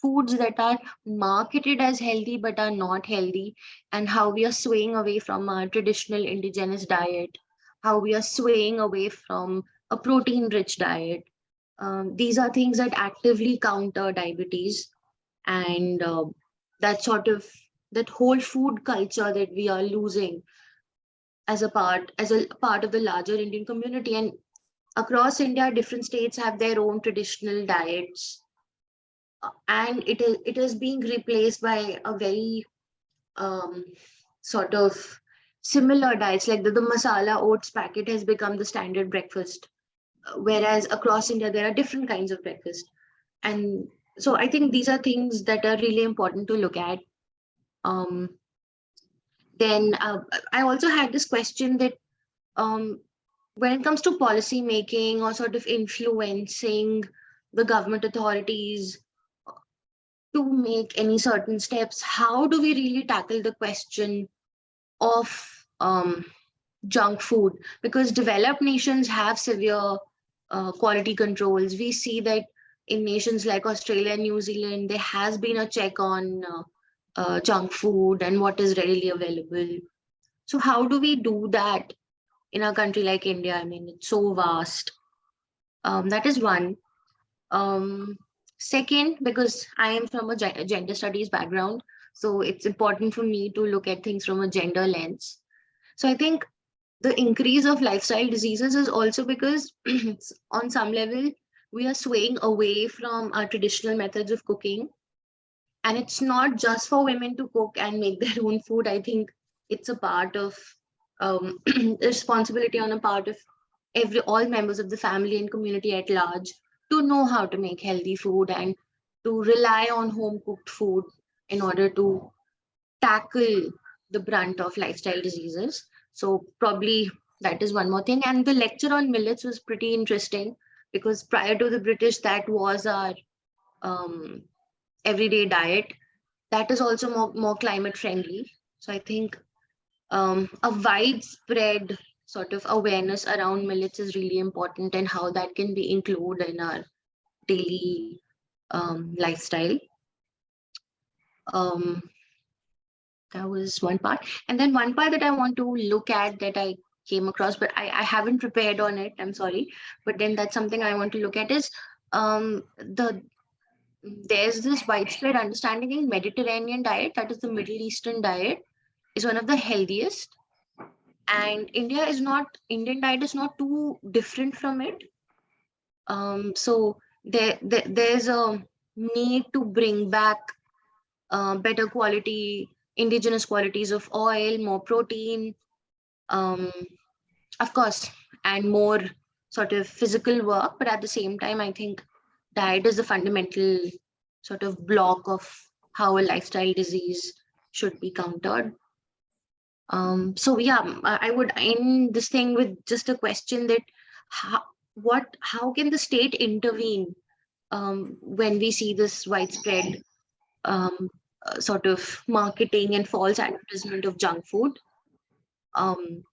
foods that are marketed as healthy but are not healthy, and how we are swaying away from our traditional indigenous diet, how we are swaying away from a protein-rich diet. These are things that actively counter diabetes, and that sort of, that whole food culture that we are losing as a part of the larger Indian community. And across India, different states have their own traditional diets, and it is being replaced by a very sort of similar diets, like the masala oats packet has become the standard breakfast, whereas across India there are different kinds of breakfast. And so I think these are things that are really important to look at. Then I also had this question that when it comes to policy making or sort of influencing the government authorities to make any certain steps, how do we really tackle the question of junk food? Because developed nations have severe quality controls. We see that in nations like Australia and New Zealand, there has been a check on junk food and what is readily available. So how do we do that in a country like India? I mean, it's so vast. That is one. Second, because I am from a gender studies background, so it's important for me to look at things from a gender lens. So I think the increase of lifestyle diseases is also because on some level, we are swaying away from our traditional methods of cooking. And it's not just for women to cook and make their own food. I think it's a part of responsibility on a part of all members of the family and community at large to know how to make healthy food and to rely on home cooked food in order to tackle the brunt of lifestyle diseases. So probably that is one more thing. And the lecture on millets was pretty interesting, because prior to the British, that was our everyday diet. That is also more climate friendly. So I think a widespread sort of awareness around millets is really important, and how that can be included in our daily lifestyle. That was one part. And then one part that I want to look at that I came across, but I haven't prepared on it, I'm sorry. But then that's something I want to look at is there's this widespread understanding in Mediterranean diet, that is the Middle Eastern diet, is one of the healthiest. And Indian diet is not too different from it. So there's a need to bring back better quality, indigenous qualities of oil, more protein, of course, and more sort of physical work. But at the same time, I think diet is the fundamental sort of block of how a lifestyle disease should be countered. So yeah, I would end this thing with just a question that how can the state intervene when we see this widespread sort of marketing and false advertisement of junk food, and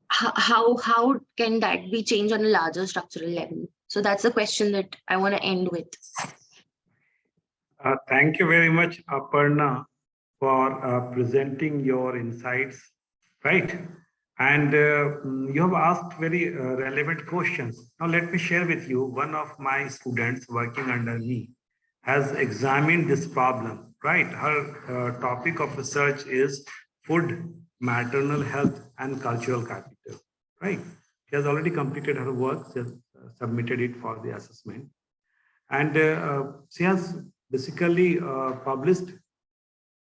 how can that be changed on a larger structural level? So that's the question that I want to end with. Thank you very much, Aparna, for presenting your insights, right? And you have asked very relevant questions. Now, let me share with you, one of my students working under me has examined this problem, right? Her topic of research is food, maternal health, and cultural capital, right? She has already completed her work, she has submitted it for the assessment. And she has basically published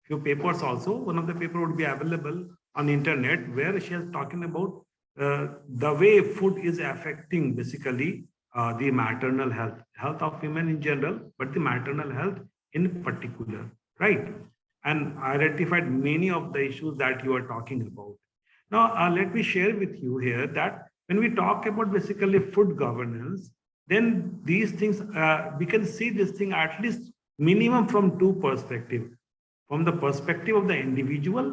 few papers also. One of the paper would be available on the internet, where she is talking about the way food is affecting basically the maternal health of women in general, but the maternal health in particular, right? And identified many of the issues that you are talking about. Now, let me share with you here that when we talk about basically food governance, then these things, we can see this thing at least minimum from two perspectives. From the perspective of the individual,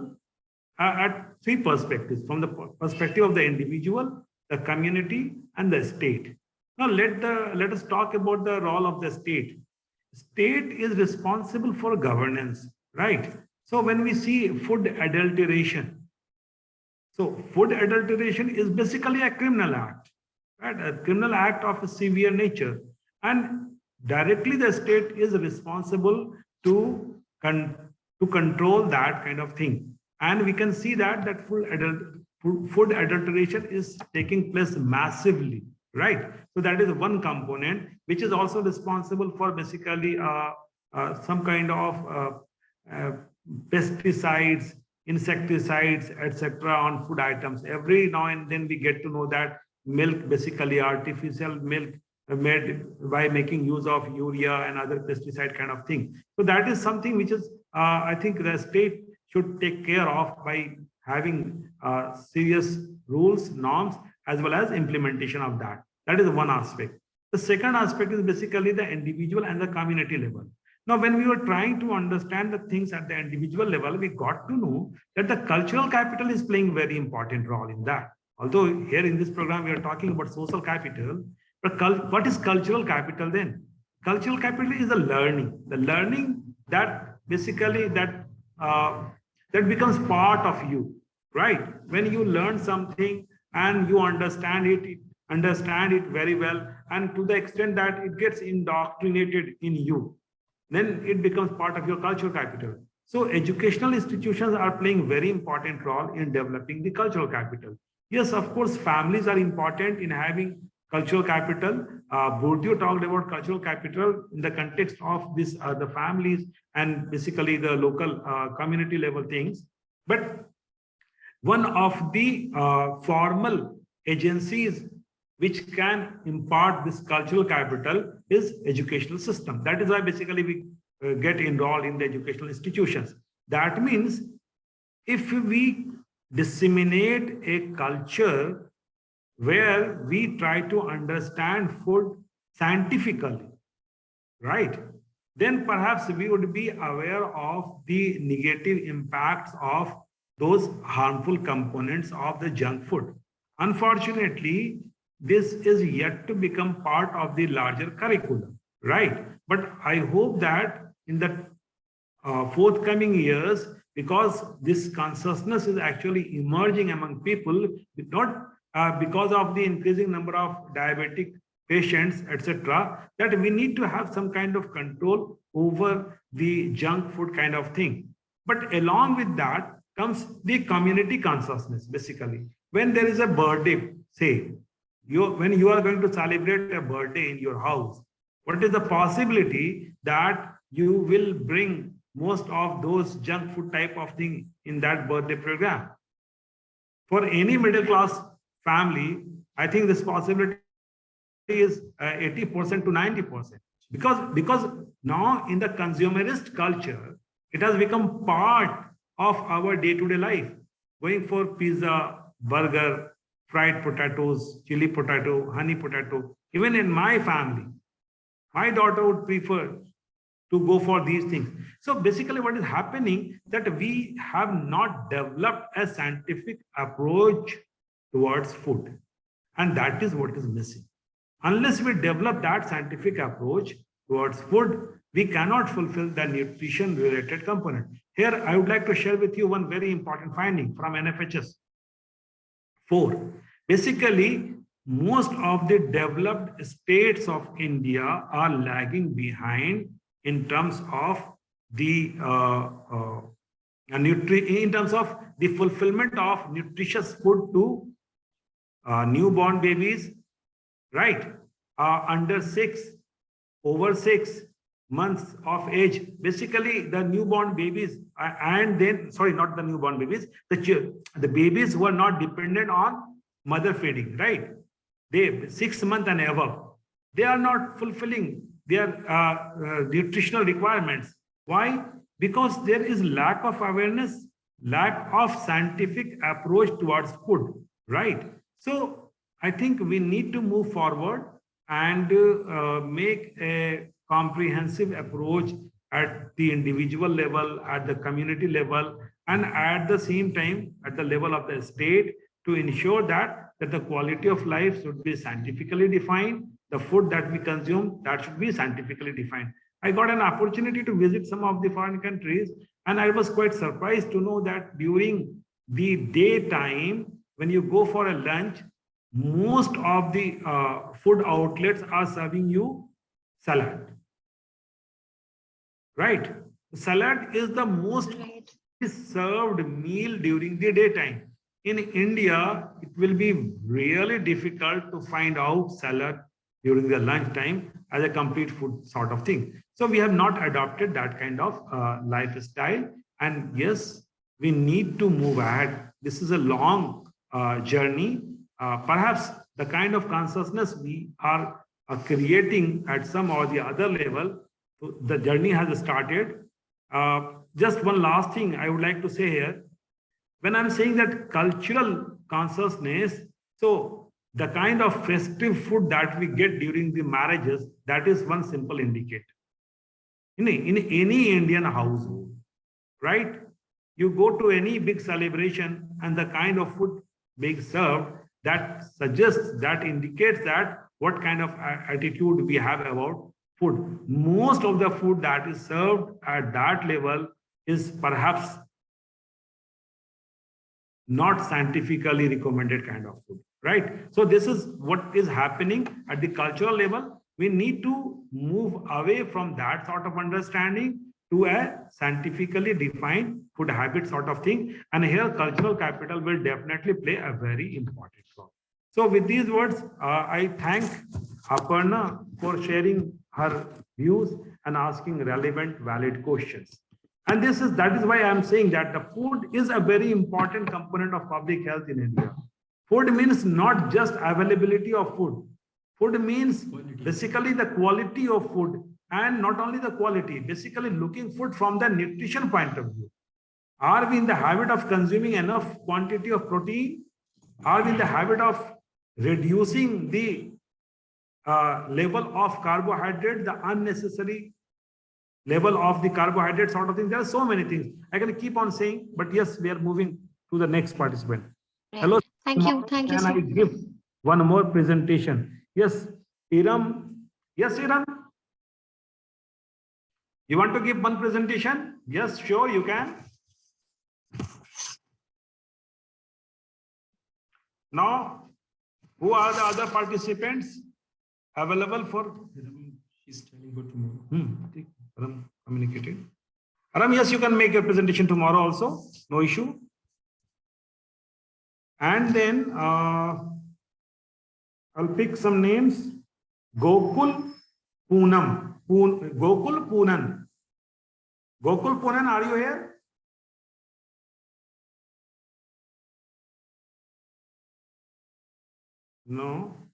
at three perspectives: from the perspective of the individual, the community, and the state. Now, let us talk about the role of the state. State is responsible for governance, right? So when we see food adulteration, so food adulteration is basically a criminal act, right? A criminal act of a severe nature, and directly the state is responsible to control that kind of thing. And we can see that food adulteration is taking place massively, right? So that is one component which is also responsible for basically some kind of pesticides, insecticides, etc. on food items. Every now and then we get to know that milk, basically artificial milk, made by making use of urea and other pesticide kind of thing. So that is something which is, I think the state should take care of by having serious rules, norms, as well as implementation of that. That is one aspect. The second aspect is basically the individual and the community level. Now, when we were trying to understand the things at the individual level, we got to know that the cultural capital is playing a very important role in that. Although here in this program, we are talking about social capital, but what is cultural capital then? Cultural capital is the learning that basically that becomes part of you, right? When you learn something and you understand it very well, and to the extent that it gets indoctrinated in you, then it becomes part of your cultural capital. So educational institutions are playing very important role in developing the cultural capital. Yes, of course, families are important in having cultural capital. Bourdieu talked about cultural capital in the context of this, the families and basically the local community level things. But one of the formal agencies which can impart this cultural capital is educational system. That is why basically we get enrolled in the educational institutions. That means if we disseminate a culture where we try to understand food scientifically, right? Then perhaps we would be aware of the negative impacts of those harmful components of the junk food. Unfortunately, this is yet to become part of the larger curriculum, right? But I hope that in the forthcoming years, because this consciousness is actually emerging among people, not because of the increasing number of diabetic patients, etc., that we need to have some kind of control over the junk food kind of thing. But along with that comes the community consciousness, basically. When there is a birthday, say, when you are going to celebrate a birthday in your house, what is the possibility that you will bring most of those junk food type of thing in that birthday program? For any middle class family, I think this possibility is 80% to 90%. Because now in the consumerist culture, it has become part of our day-to-day life. Going for pizza, burger, fried potatoes, chili potato, honey potato. Even in my family, my daughter would prefer to go for these things. So basically what is happening that we have not developed a scientific approach towards food. And that is what is missing. Unless we develop that scientific approach towards food, we cannot fulfill the nutrition related component. Here, I would like to share with you one very important finding from NFHS. 4. Basically, most of the developed states of India are lagging behind in terms of the in terms of the fulfillment of nutritious food to newborn babies, right? Under 6, over 6 months of age. Basically, the newborn babies, and then, sorry, not the newborn babies, the babies who are not dependent on mother feeding, right? They 6 months and above, they are not fulfilling their nutritional requirements. Why? Because there is lack of awareness, lack of scientific approach towards food, right? So I think we need to move forward and make a comprehensive approach at the individual level, at the community level, and at the same time at the level of the state, to ensure that the quality of life should be scientifically defined. The food that we consume, that should be scientifically defined. I got an opportunity to visit some of the foreign countries, and I was quite surprised to know that during the daytime, when you go for a lunch, most of the food outlets are serving you salad. Right? Salad is the most served meal during the daytime. In India, it will be really difficult to find out salad during the lunchtime as a complete food sort of thing. So we have not adopted that kind of lifestyle. And yes, we need to move ahead. This is a long journey. Perhaps the kind of consciousness we are creating at some or the other level, the journey has started. Just one last thing I would like to say here. When I'm saying that cultural consciousness, so the kind of festive food that we get during the marriages, that is one simple indicator. In any Indian household, right? You go to any big celebration and the kind of food being served, that suggests, that indicates that what kind of attitude we have about food. Most of the food that is served at that level is perhaps not scientifically recommended kind of food, right? So this is what is happening at the cultural level. We need to move away from that sort of understanding to a scientifically defined food habit sort of thing. And here cultural capital will definitely play a very important role. So with these words, I thank Aparna for sharing her views and asking relevant, valid questions. And that is why I'm saying that the food is a very important component of public health in India. Food means not just availability of food. Food means basically the quality of food, and not only the quality, basically looking food from the nutrition point of view. Are we in the habit of consuming enough quantity of protein? Are we in the habit of reducing the level of carbohydrate, the unnecessary level of the carbohydrate sort of thing? There are so many things. I can keep on saying, but yes, we are moving to the next participant. Right. Hello. Thank you. Thank you, Can sir. I give one more presentation? Yes, Iram. Yes, Iram. You want to give one presentation? Yes, sure, you can. Now, who are the other participants available for? She's telling good tomorrow. Aram communicated. Aram, yes, you can make a presentation tomorrow also. No issue. And then I'll pick some names. Gokul Poonam. Gokul Poonan. Gokul Poonan, are you here? No.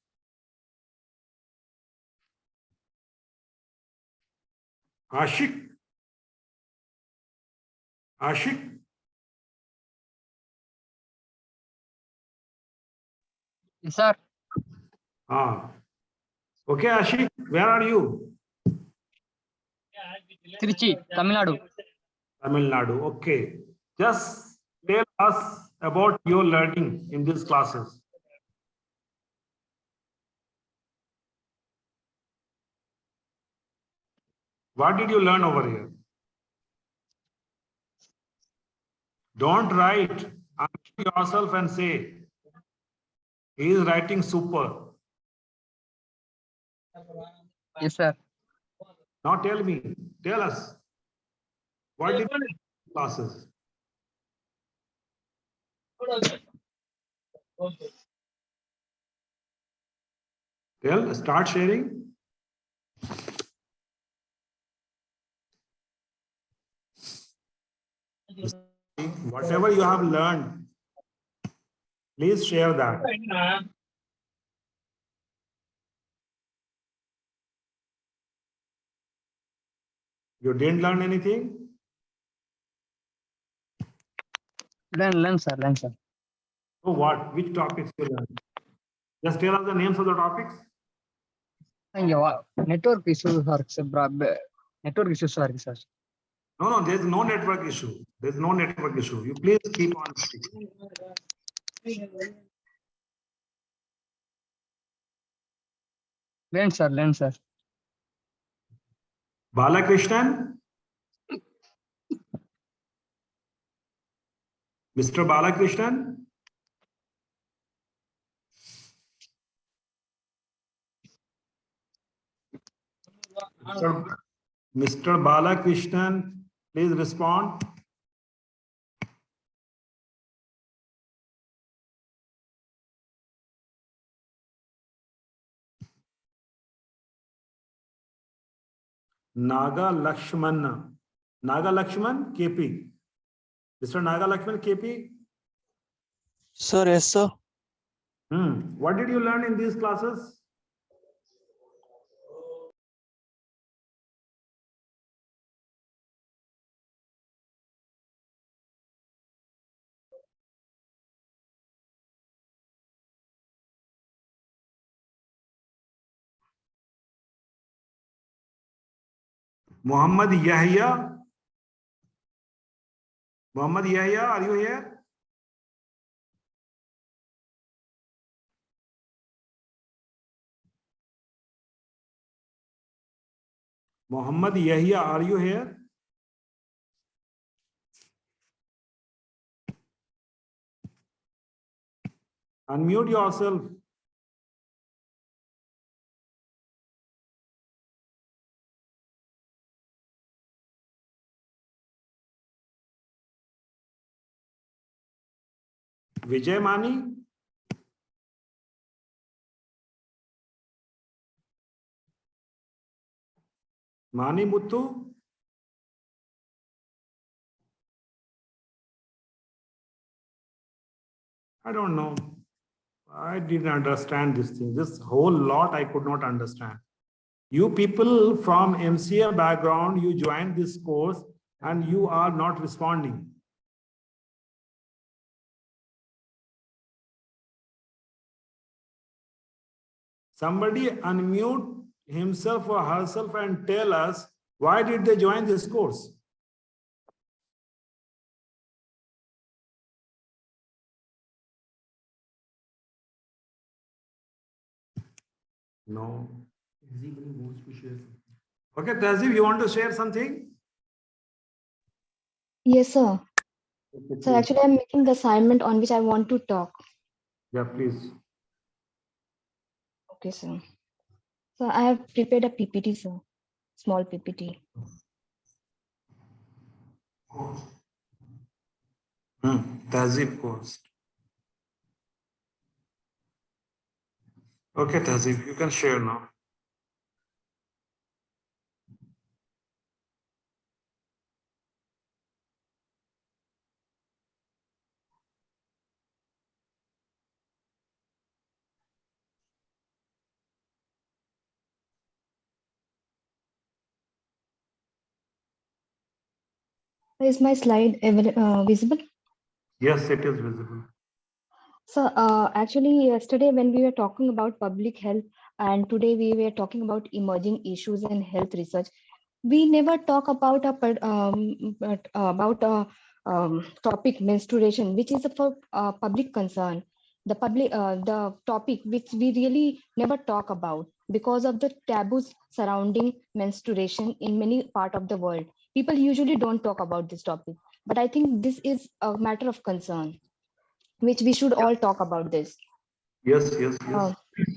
Ashik. Ashik. Yes, sir. Okay, Ashik, where are you? Trichy, Tamil Nadu. Tamil Nadu. Okay. Just tell us about your learning in these classes. What did you learn over here? Don't write. Unmute yourself and say. He is writing super. Yes, sir. Now tell me, tell us, what did you do in classes? Start sharing. Whatever you have learned, please share that. You didn't learn anything? Learn, sir. So what? Which topics you learned? Just tell us the names of the topics. Thank you. Network issues are network issues are sir. No, there's no network issue. There's no network issue. You please keep on speaking. Learn, sir. Balakrishnan? Mr. Balakrishnan? Mr. Balakrishnan, please respond. Naga Lakshman, KP. Mr. Naga Lakshman, KP. Sir, yes, sir. What did you learn in these classes? Mohammad Yahya, are you here? Mohammad Yahya, are you here? Unmute yourself. Vijay Mani? Mani Muthu? I don't know. I didn't understand this thing. This whole lot I could not understand. You people from MCA background, you joined this course and you are not responding. Somebody unmute himself or herself and tell us why did they join this course? No. Okay, Tazib, you want to share something? Yes, sir. So actually, I'm making the assignment on which I want to talk. Yeah, please. Okay, sir. So I have prepared a PPT, sir. Small PPT. Tazib course. Okay, Tazib, you can share now. Is my slide visible? Yes, it is visible. So actually, yesterday when we were talking about public health and today we were talking about emerging issues in health research, we never talk about topic menstruation, which is for public concern. The topic which we really never talk about because of the taboos surrounding menstruation in many parts of the world. People usually don't talk about this topic, but I think this is a matter of concern, which we should all talk about this. Yes, yes, Uh, yes.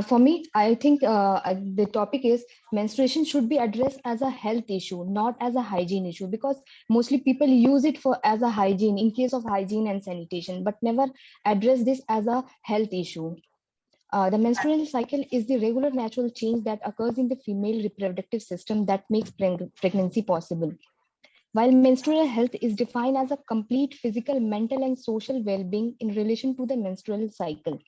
For me, I think the topic is menstruation should be addressed as a health issue, not as a hygiene issue, because mostly people use it for as a hygiene in case of hygiene and sanitation, but never address this as a health issue. The menstrual cycle is the regular natural change that occurs in the female reproductive system that makes pregnancy possible. While menstrual health is defined as a complete physical, mental, and social well-being in relation to the menstrual cycle.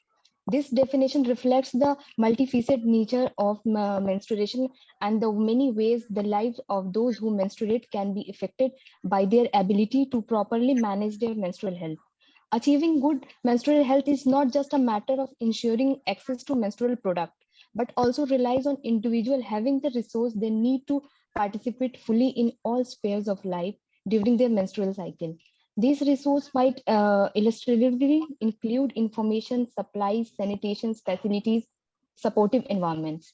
This definition reflects the multifaceted nature of menstruation and the many ways the lives of those who menstruate can be affected by their ability to properly manage their menstrual health. Achieving good menstrual health is not just a matter of ensuring access to menstrual product, but also relies on individual having the resource they need to participate fully in all spheres of life during their menstrual cycle. These resources might illustratively include information, supplies, sanitation facilities, supportive environments.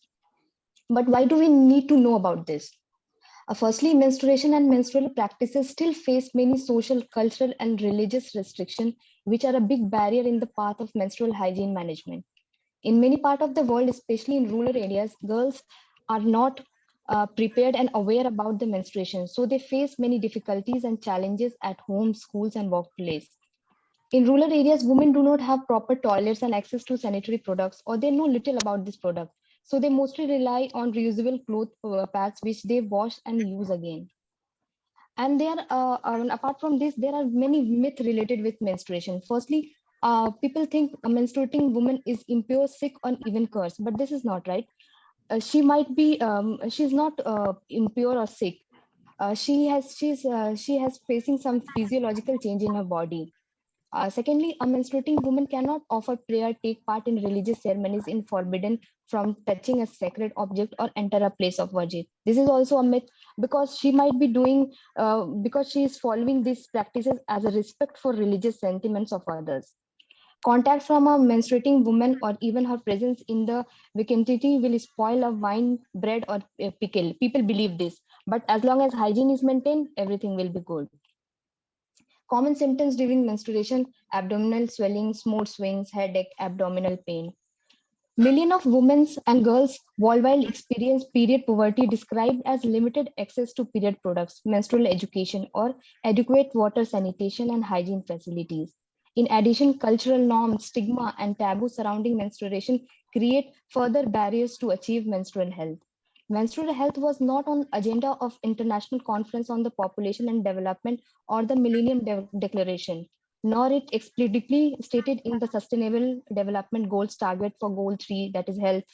But why do we need to know about this? Firstly, menstruation and menstrual practices still face many social, cultural, and religious restrictions, which are a big barrier in the path of menstrual hygiene management. In many parts of the world, especially in rural areas, girls are not prepared and aware about the menstruation, so they face many difficulties and challenges at home, schools, and workplace. In rural areas, women do not have proper toilets and access to sanitary products, or they know little about this product. So they mostly rely on reusable cloth pads, which they wash and use again. And apart from this, there are many myths related with menstruation. Firstly, people think a menstruating woman is impure, sick, or even cursed, but this is not right. She's not impure or sick. She has facing some physiological change in her body. Secondly, a menstruating woman cannot offer prayer, take part in religious ceremonies, in forbidden from touching a sacred object or enter a place of worship. This is also a myth because she might be because she is following these practices as a respect for religious sentiments of others. Contact from a menstruating woman or even her presence in the vicinity will spoil a wine, bread, or a pickle. People believe this, but as long as hygiene is maintained, everything will be good. Common symptoms during menstruation: abdominal swelling, mood swings, headache, abdominal pain. Millions of women and girls worldwide experience period poverty, described as limited access to period products, menstrual education, or adequate water, sanitation, and hygiene facilities. In addition, cultural norms, stigma, and taboo surrounding menstruation create further barriers to achieve menstrual health. Menstrual health was not on agenda of International Conference on the Population and Development or the Millennium Declaration, nor it explicitly stated in the Sustainable Development Goals target for Goal 3, that is health,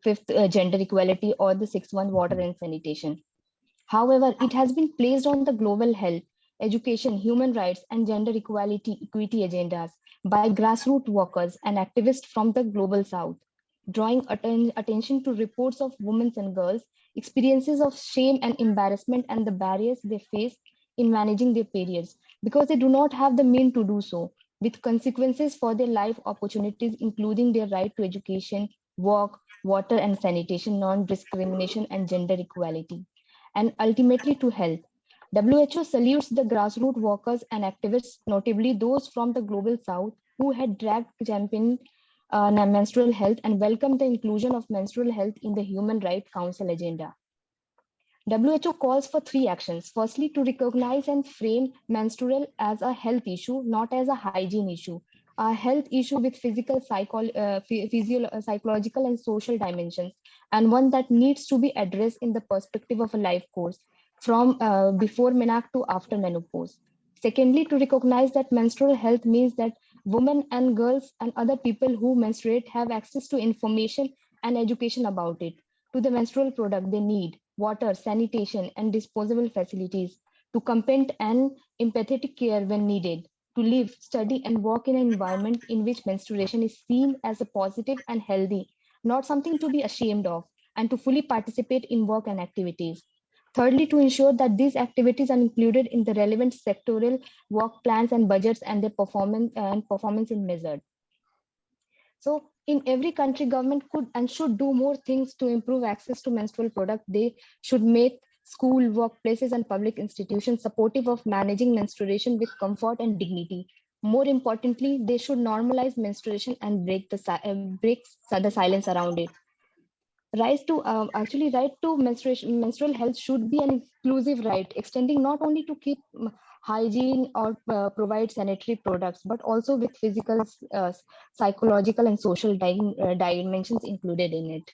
fifth gender equality, or the sixth one, water and sanitation. However, it has been placed on the global health, education, human rights, and gender equity agendas by grassroots workers and activists from the global south, drawing attention to reports of women and girls, experiences of shame and embarrassment, and the barriers they face in managing their periods because they do not have the means to do so, with consequences for their life opportunities, including their right to education, work, water and sanitation, non-discrimination, and gender equality, and ultimately to health. WHO salutes the grassroots workers and activists, notably those from the global south who had dragged championing menstrual health and welcomed the inclusion of menstrual health in the Human Rights Council agenda. WHO calls for three actions. Firstly, to recognize and frame menstrual as a health issue, not as a hygiene issue. A health issue with physical, psychological, and social dimensions, and one that needs to be addressed in the perspective of a life course from before menarche to after menopause. Secondly, to recognize that menstrual health means that women and girls and other people who menstruate have access to information and education about it, to the menstrual product they need, water, sanitation, and disposable facilities, to competent and empathetic care when needed, to live, study, and work in an environment in which menstruation is seen as a positive and healthy, not something to be ashamed of, and to fully participate in work and activities. Thirdly, to ensure that these activities are included in the relevant sectoral work plans and budgets and their performance is measured. So in every country, government could and should do more things to improve access to menstrual products. They should make school, workplaces, and public institutions supportive of managing menstruation with comfort and dignity. More importantly, they should normalize menstruation and break the silence around it. Right to menstrual health should be an inclusive right, extending not only to keep hygiene or provide sanitary products, but also with physical, psychological, and social dimensions included in it.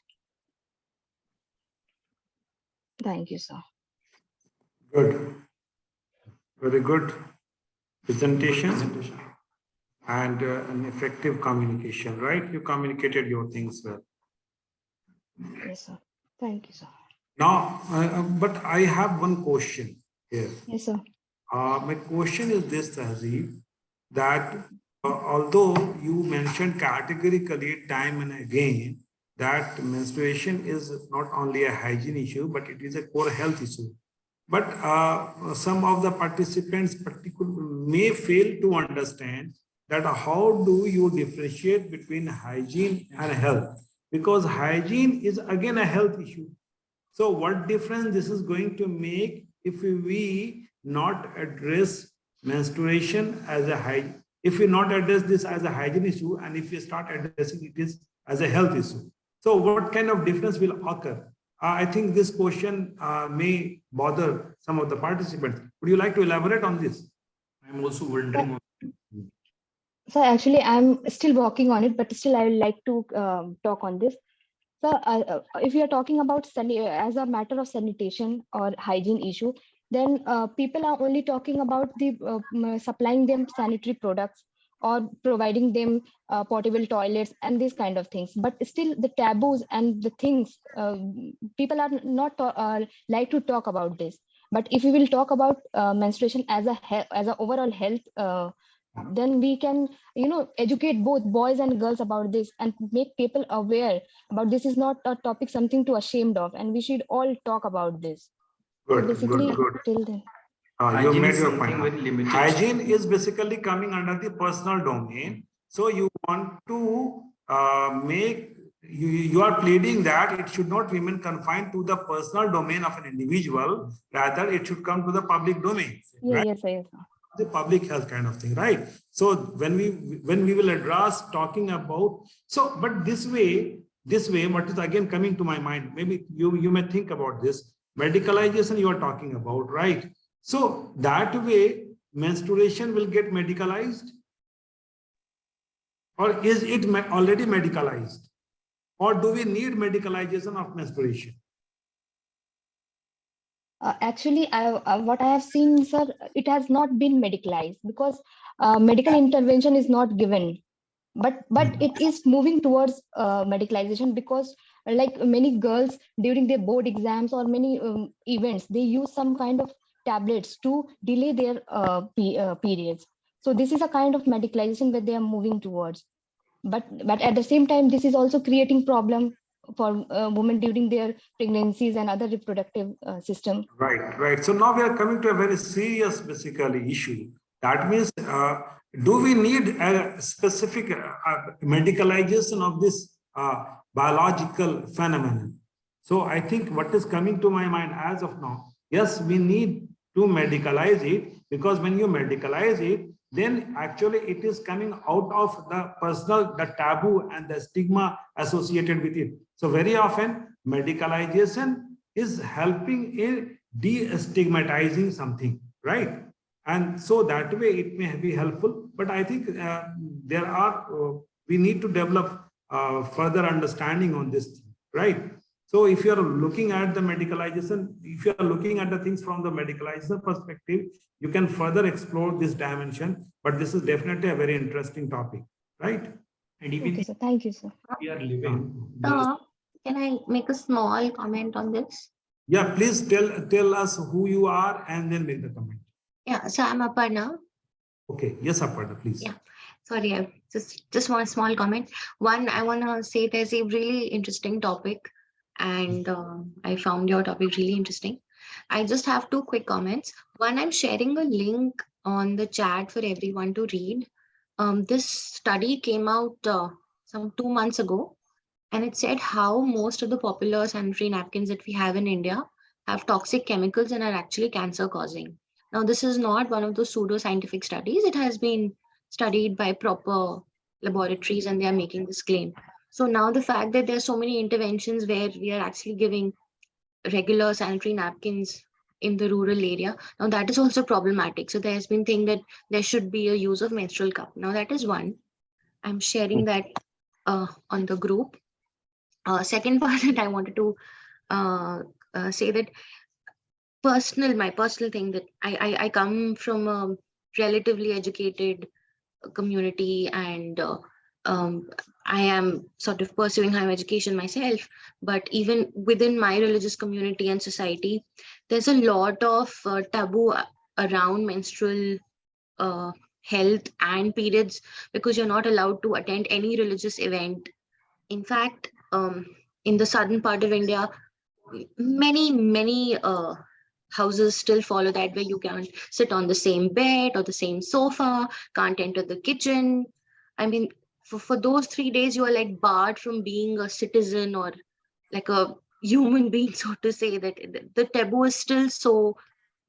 Thank you, sir. Good. Very good presentation and an effective communication, right? You communicated your things well. Yes, sir. Thank you, sir. Now, but I have one question here. Yes, sir. My question is this, Tahzeeb, that although you mentioned categorically time and again that menstruation is not only a hygiene issue, but it is a core health issue. But some of the participants may fail to understand that how do you differentiate between hygiene and health? Because hygiene is again a health issue. So what difference this is going to make if we not address menstruation as a hygiene, if we not address this as a hygiene issue, and if we start addressing it as a health issue? So what kind of difference will occur? I think this question may bother some of the participants. Would you like to elaborate on this? I'm also wondering. So actually, I'm still working on it, but still I would like to talk on this. So if we are talking about as a matter of sanitation or hygiene issue, then people are only talking about the supplying them sanitary products or providing them portable toilets and these kind of things. But still the taboos and the things, people are not like to talk about this. But if we will talk about menstruation as a overall health, then we can, educate both boys and girls about this and make people aware about this is not a topic, something to ashamed of, and we should all talk about this. Good, so basically, good. Till then. You made your point. Hygiene is basically coming under the personal domain. So you want to you are pleading that it should not remain confined to the personal domain of an individual. Rather, it should come to the public domain. Yeah, right? yes. The public health kind of thing, right? So when we will address talking about, so but this way, what is again coming to my mind, maybe you may think about this, medicalization you are talking about, right? So that way menstruation will get medicalized, or is it already medicalized, or do we need medicalization of menstruation? Actually, what I have seen, sir, it has not been medicalized because medical intervention is not given. But it is moving towards medicalization because, like many girls during their board exams or many events, they use some kind of tablets to delay their periods. So this is a kind of medicalization that they are moving towards. But at the same time, this is also creating problem for women during their pregnancies and other reproductive system. Right. So now we are coming to a very serious, basically, issue. That means, do we need a specific medicalization of this biological phenomenon? So I think what is coming to my mind as of now, yes, we need to medicalize it, because when you medicalize it, then actually it is coming out of the taboo and the stigma associated with it. So very often medicalization is helping in de-stigmatizing something, right? And so that way it may be helpful, but I think we need to develop further understanding on this, right? So if you're looking at the medicalization, if you're looking at the things from the medicalization perspective, you can further explore this dimension, but this is definitely a very interesting topic, right? And even okay, sir. Thank you, sir. we are living. Can I make a small comment on this? Yeah, please tell us who you are and then make the comment. Yeah, so I'm Aparna. Okay, yes, Aparna, please. Yeah, sorry, I just want a small comment. One, I want to say there's a really interesting topic, and I found your topic really interesting. I just have two quick comments. One, I'm sharing a link on the chat for everyone to read. This study came out some 2 months ago, and it said how most of the popular sanitary napkins that we have in India have toxic chemicals and are actually cancer causing. Now, this is not one of those pseudo-scientific studies. It has been studied by proper laboratories, and they are making this claim. So now the fact that there are so many interventions where we are actually giving regular sanitary napkins in the rural area, now that is also problematic. So there has been thing that there should be a use of menstrual cup. Now that is one. I'm sharing that on the group. Second part that I wanted to say that my personal thing, that I come from a relatively educated community, and I am sort of pursuing higher education myself. But even within my religious community and society, there's a lot of taboo around menstrual health and periods, because you're not allowed to attend any religious event. In fact, in the southern part of India, many houses still follow that, where you can't sit on the same bed or the same sofa, can't enter the kitchen. I mean, for those 3 days, you are like barred from being a citizen or like a human being, so to say. That the taboo is still so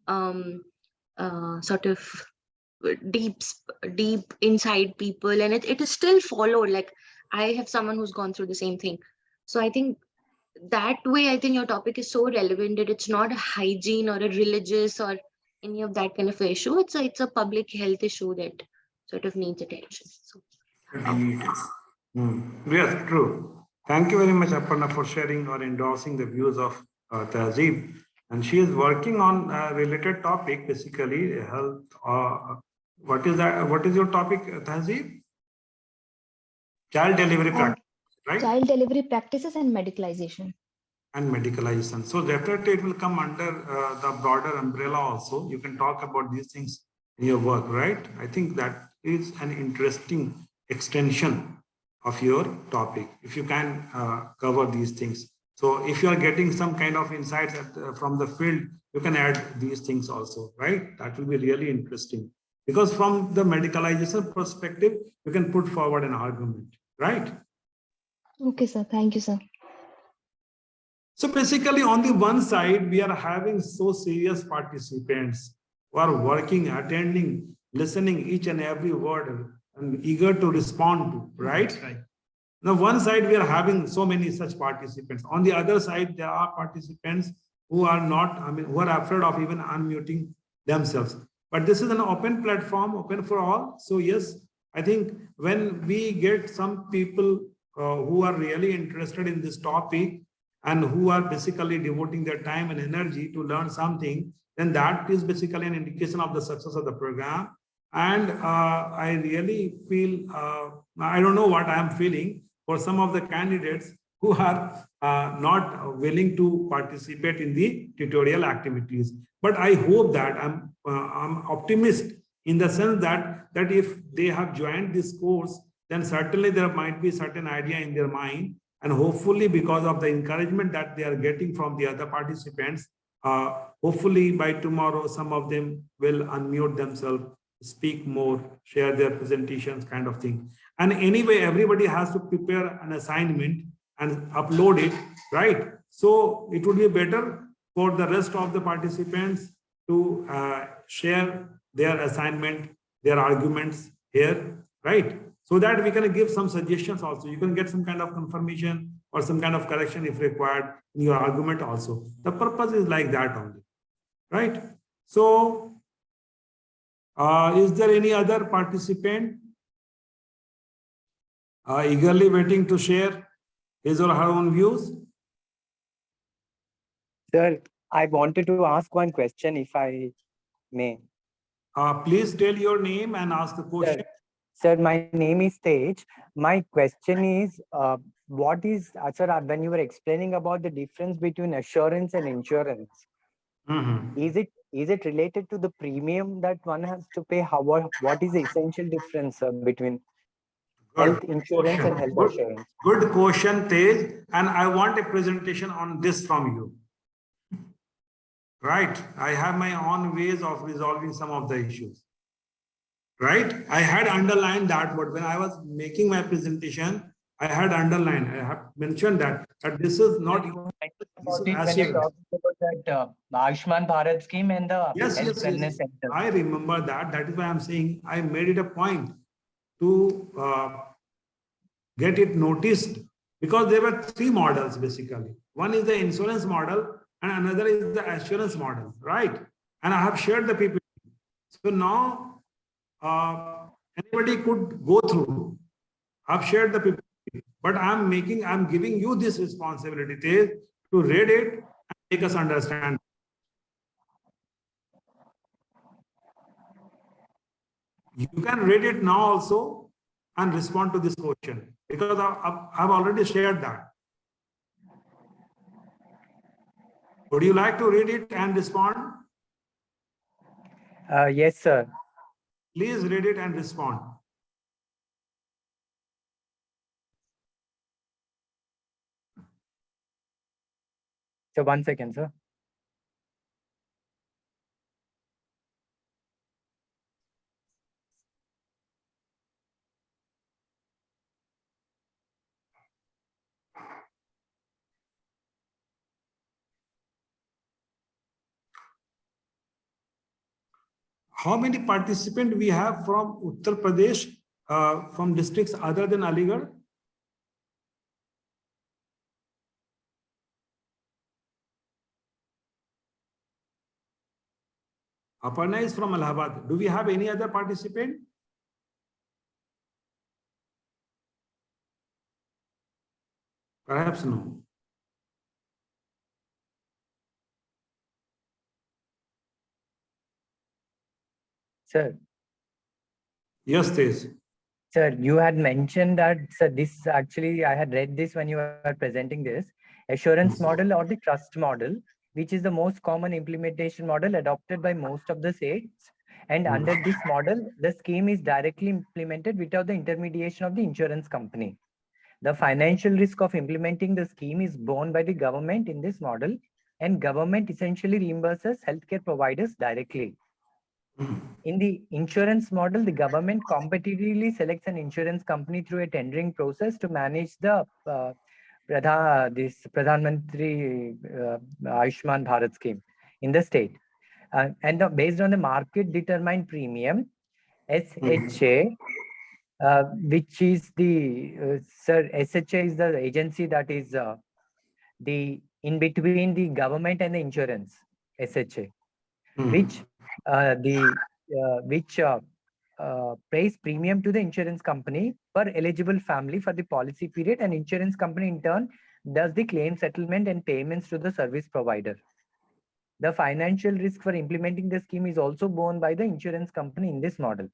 sort of deep inside people, and it is still followed. Like, I have someone who's gone through the same thing. So I think that way, I think your topic is so relevant, that it's not a hygiene or a religious or any of that kind of issue. It's a public health issue that sort of needs attention. So, Yes, true. Thank you very much, Aparna, for sharing or endorsing the views of Tehzeeb. And she is working on a related topic, basically health. What is that? What is your topic, Tehzeeb? Child delivery practice, right? Child delivery practices and medicalization. And medicalization. So definitely it will come under the broader umbrella also. You can talk about these things in your work, right? I think that is an interesting extension of your topic, if you can cover these things. So if you are getting some kind of insights from the field, you can add these things also, right? That will be really interesting. Because from the medicalization perspective, you can put forward an argument, right? Okay, sir. Thank you, sir. So basically, on the one side, we are having so serious participants who are working, attending, listening each and every word and eager to respond to, right? That's right. Now, one side, we are having so many such participants. On the other side, there are participants who are not, who are afraid of even unmuting themselves. But this is an open platform, open for all. So yes, I think when we get some people who are really interested in this topic and who are basically devoting their time and energy to learn something, then that is basically an indication of the success of the program. And I really feel, I don't know what I am feeling for some of the candidates who are not willing to participate in the tutorial activities. But I hope that I'm optimist in the sense that if they have joined this course, then certainly there might be certain idea in their mind. And hopefully, because of the encouragement that they are getting from the other participants, hopefully by tomorrow, some of them will unmute themselves, speak more, share their presentations, kind of thing. And anyway, everybody has to prepare an assignment and upload it, right? So it would be better for the rest of the participants to share their assignment, their arguments here, right? So that we can give some suggestions also. You can get some kind of confirmation or some kind of correction if required in your argument also. The purpose is like that only, right? So is there any other participant eagerly waiting to share his or her own views? Sir, I wanted to ask one question, if I may. Please tell your name and ask the question. Sir, my name is Tej. My question is, what is, sir, when you were explaining about the difference between assurance and insurance, is it related to the premium that one has to pay? What is the essential difference between health insurance and health assurance? Good question, Tej. And I want a presentation on this from you. Right. I have my own ways of resolving some of the issues. Right. I had underlined that, but when I was making my presentation, I had underlined, I have mentioned that this is not. When you talked about that Ayushman Bharat scheme and the health wellness center. I remember that. That is why I'm saying I made it a point to get it noticed, because there were three models basically. One is the insurance model and another is the assurance model, right? And I have shared the PPT. So now anybody could go through. I've shared the PPT, but I'm giving you this responsibility to read it and make us understand. You can read it now also and respond to this question, because I've already shared that. Would you like to read it and respond? Yes, sir. Please read it and respond. So 1 second, sir. How many participants we have from Uttar Pradesh, from districts other than Aligarh? Aparna is from Allahabad. Do we have any other participant? Perhaps no. Sir. Yes, Tej. Sir, you had mentioned that, sir, this actually, I had read this when you were presenting this, assurance model or the trust model, which is the most common implementation model adopted by most of the states. And under this model, the scheme is directly implemented without the intermediation of the insurance company. The financial risk of implementing the scheme is borne by the government in this model, and government essentially reimburses healthcare providers directly. In the insurance model, the government competitively selects an insurance company through a tendering process to manage the Pradhan Mantri Ayushman Bharat scheme in the state. And based on the market determined premium, SHA, which is the, sir, SHA is the agency that is the in between the government and the insurance, SHA, which pays premium to the insurance company per eligible family for the policy period, and insurance company in turn does the claim settlement and payments to the service provider. The financial risk for implementing the scheme is also borne by the insurance company in this model.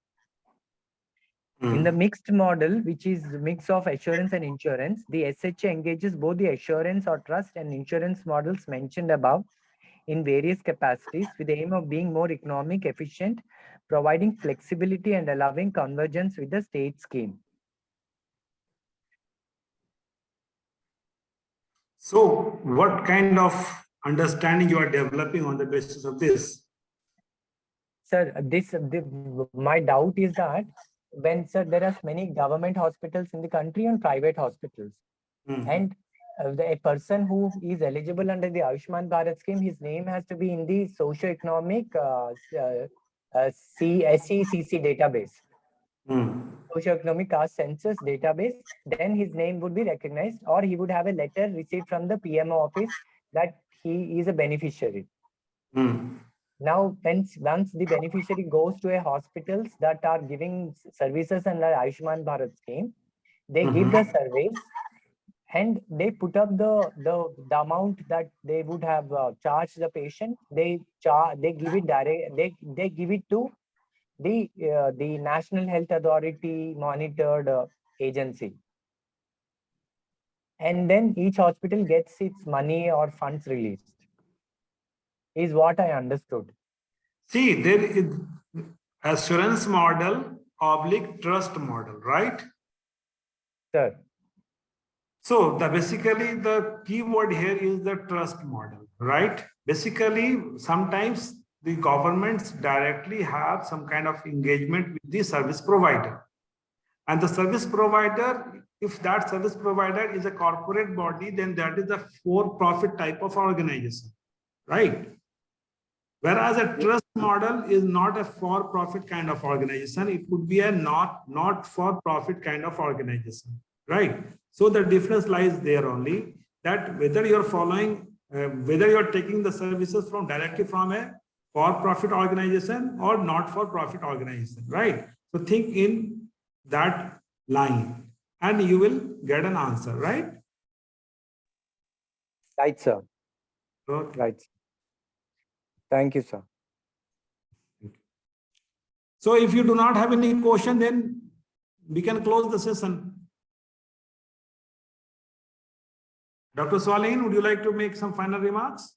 In the mixed model, which is a mix of assurance and insurance, the SHA engages both the assurance or trust and insurance models mentioned above in various capacities with the aim of being more economic, efficient, providing flexibility and allowing convergence with the state scheme. So what kind of understanding you are developing on the basis of this? Sir, my doubt is that when, sir, there are many government hospitals in the country and private hospitals. And a person who is eligible under the Ayushman Bharat scheme, his name has to be in the socio-economic SECC database, socio-economic caste census database. Then his name would be recognized, or he would have a letter received from the PMO office that he is a beneficiary. Now, once the beneficiary goes to a hospitals that are giving services under Ayushman Bharat scheme, they give the service and they put up the amount that they would have charged the patient. They give it direct. They give it to the National Health Authority monitored agency, and then each hospital gets its money or funds released. Is what I understood. See, there is assurance model / trust model, right? Sir. So basically the keyword here is the trust model, right? Basically, sometimes the governments directly have some kind of engagement with the service provider. And the service provider, if that service provider is a corporate body, then that is a for-profit type of organization, right? Whereas a trust model is not a for-profit kind of organization. It could be a not for-profit kind of organization, right? So the difference lies there only, that whether you're following, whether you're taking the services from directly from a for-profit organization or not for-profit organization, right? So think in that line and you will get an answer, right? Right, sir. Okay. Right. Thank you, sir. So if you do not have any question, then we can close the session. Dr. Swalehin, would you like to make some final remarks?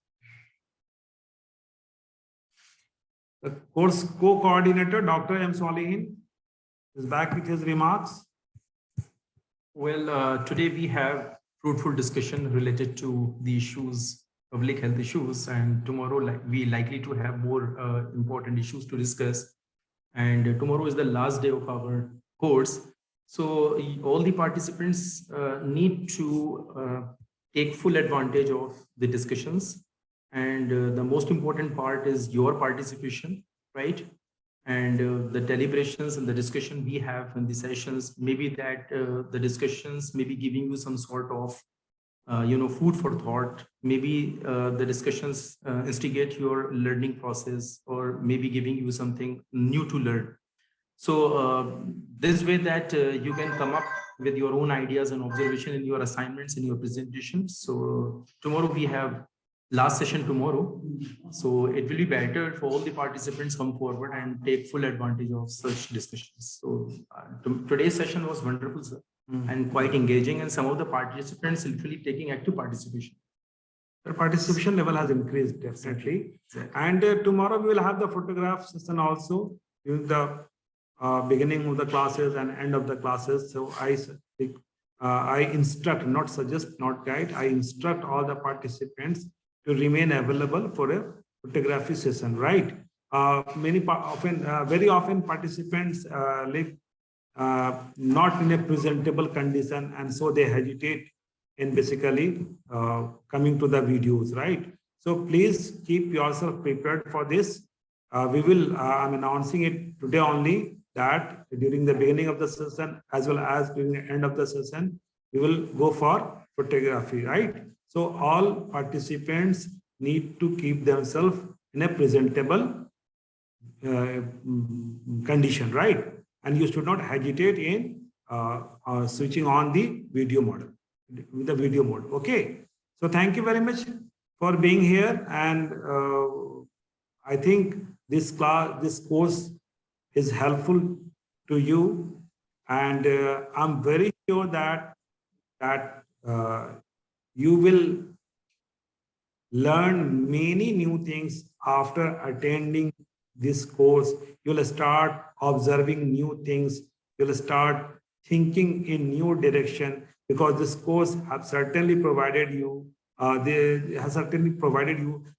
The course co-coordinator, Dr. M. Swalehin, is back with his remarks. Well, today we have fruitful discussion related to the issues, public health issues, and tomorrow we likely to have more important issues to discuss. And tomorrow is the last day of our course. So all the participants need to take full advantage of the discussions. And the most important part is your participation, right? And the deliberations and the discussion we have in the sessions, maybe that the discussions may be giving you some sort of food for thought. Maybe the discussions instigate your learning process, or maybe giving you something new to learn. So this way that you can come up with your own ideas and observation in your assignments, in your presentations. So tomorrow we have last session tomorrow. So it will be better for all the participants come forward and take full advantage of such discussions. So today's session was wonderful, sir. And quite engaging, and some of the participants literally taking active participation. The participation level has increased, definitely. Exactly. And tomorrow we will have the photograph session also during the beginning of the classes and end of the classes. So I instruct, not suggest, not guide, I instruct all the participants to remain available for a photography session, right? Very often participants live not in a presentable condition, and so they hesitate in basically coming to the videos, right? So please keep yourself prepared for this. I'm announcing it today only, that during the beginning of the session as well as during the end of the session, we will go for photography, right? So all participants need to keep themselves in a presentable condition, right? And you should not hesitate in switching on the video model, with the video mode. Okay. So thank you very much for being here. And I think this course is helpful to you. And I'm very sure that you will learn many new things after attending this course. You'll start observing new things. You'll start thinking in new direction, because this course has certainly provided you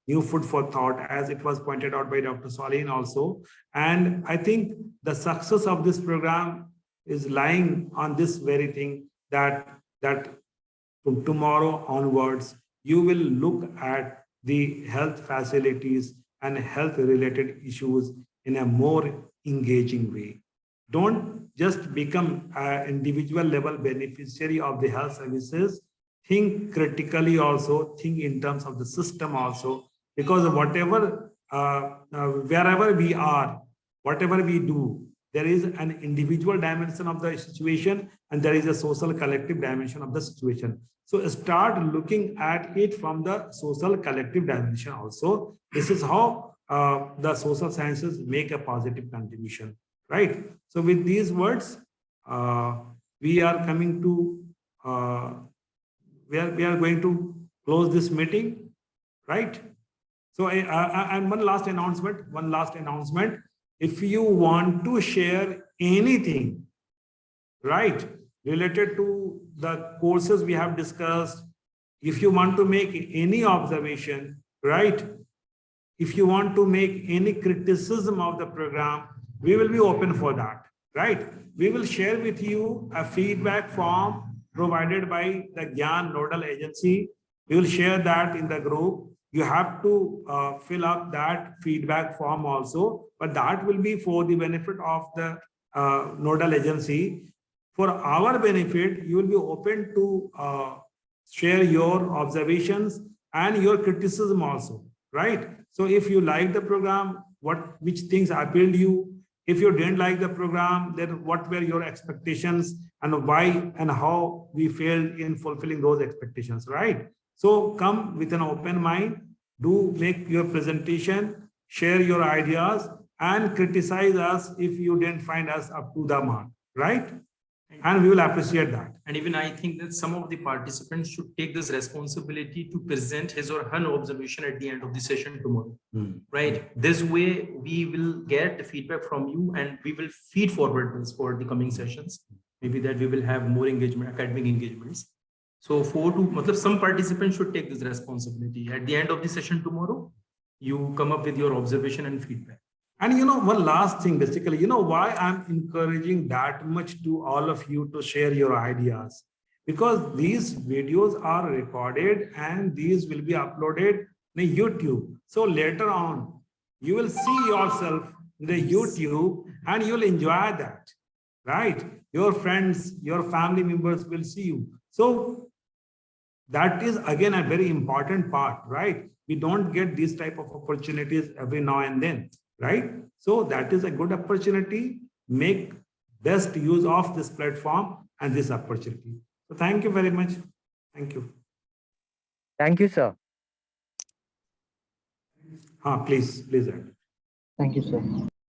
new food for thought, as it was pointed out by Dr. Swalehin also. And I think the success of this program is lying on this very thing, that from tomorrow onwards, you will look at the health facilities and health related issues in a more engaging way. Don't just become an individual level beneficiary of the health services. Think critically also, think in terms of the system also, because whatever, wherever we are, whatever we do, there is an individual dimension of the situation and there is a social collective dimension of the situation. So start looking at it from the social collective dimension also. This is how the social sciences make a positive contribution, right? So with these words, we are coming to, we are going to close this meeting, right? So and one last announcement. If you want to share anything, right, related to the courses we have discussed, if you want to make any observation, right, if you want to make any criticism of the program, we will be open for that, right? We will share with you a feedback form provided by the GIAN nodal agency. We will share that in the group. you have to fill up that feedback form also, but that will be for the benefit of the nodal agency. For our benefit, you will be open to share your observations and your criticism also, right? So if you like the program, which things appealed to you? If you didn't like the program, then what were your expectations and why and how we failed in fulfilling those expectations, right? So come with an open mind, do make your presentation, share your ideas, and criticize us if you didn't find us up to the mark, right? And we will appreciate that. And even I think that some of the participants should take this responsibility to present his or her observation at the end of the session tomorrow, right? This way we will get the feedback from you and we will feed forward this for the coming sessions. Maybe that we will have more engagement, academic engagements. So some participants should take this responsibility. At the end of the session tomorrow, you come up with your observation and feedback. And one last thing, basically, why I'm encouraging that much to all of you to share your ideas? Because these videos are recorded and these will be uploaded in YouTube. So later on, you will see yourself in the YouTube and you'll enjoy that, right? Your friends, your family members will see you. So that is again a very important part, right? We don't get these type of opportunities every now and then, right? So that is a good opportunity. Make best use of this platform and this opportunity. So thank you very much. Thank you. Thank you, sir. Please. Thank you, sir.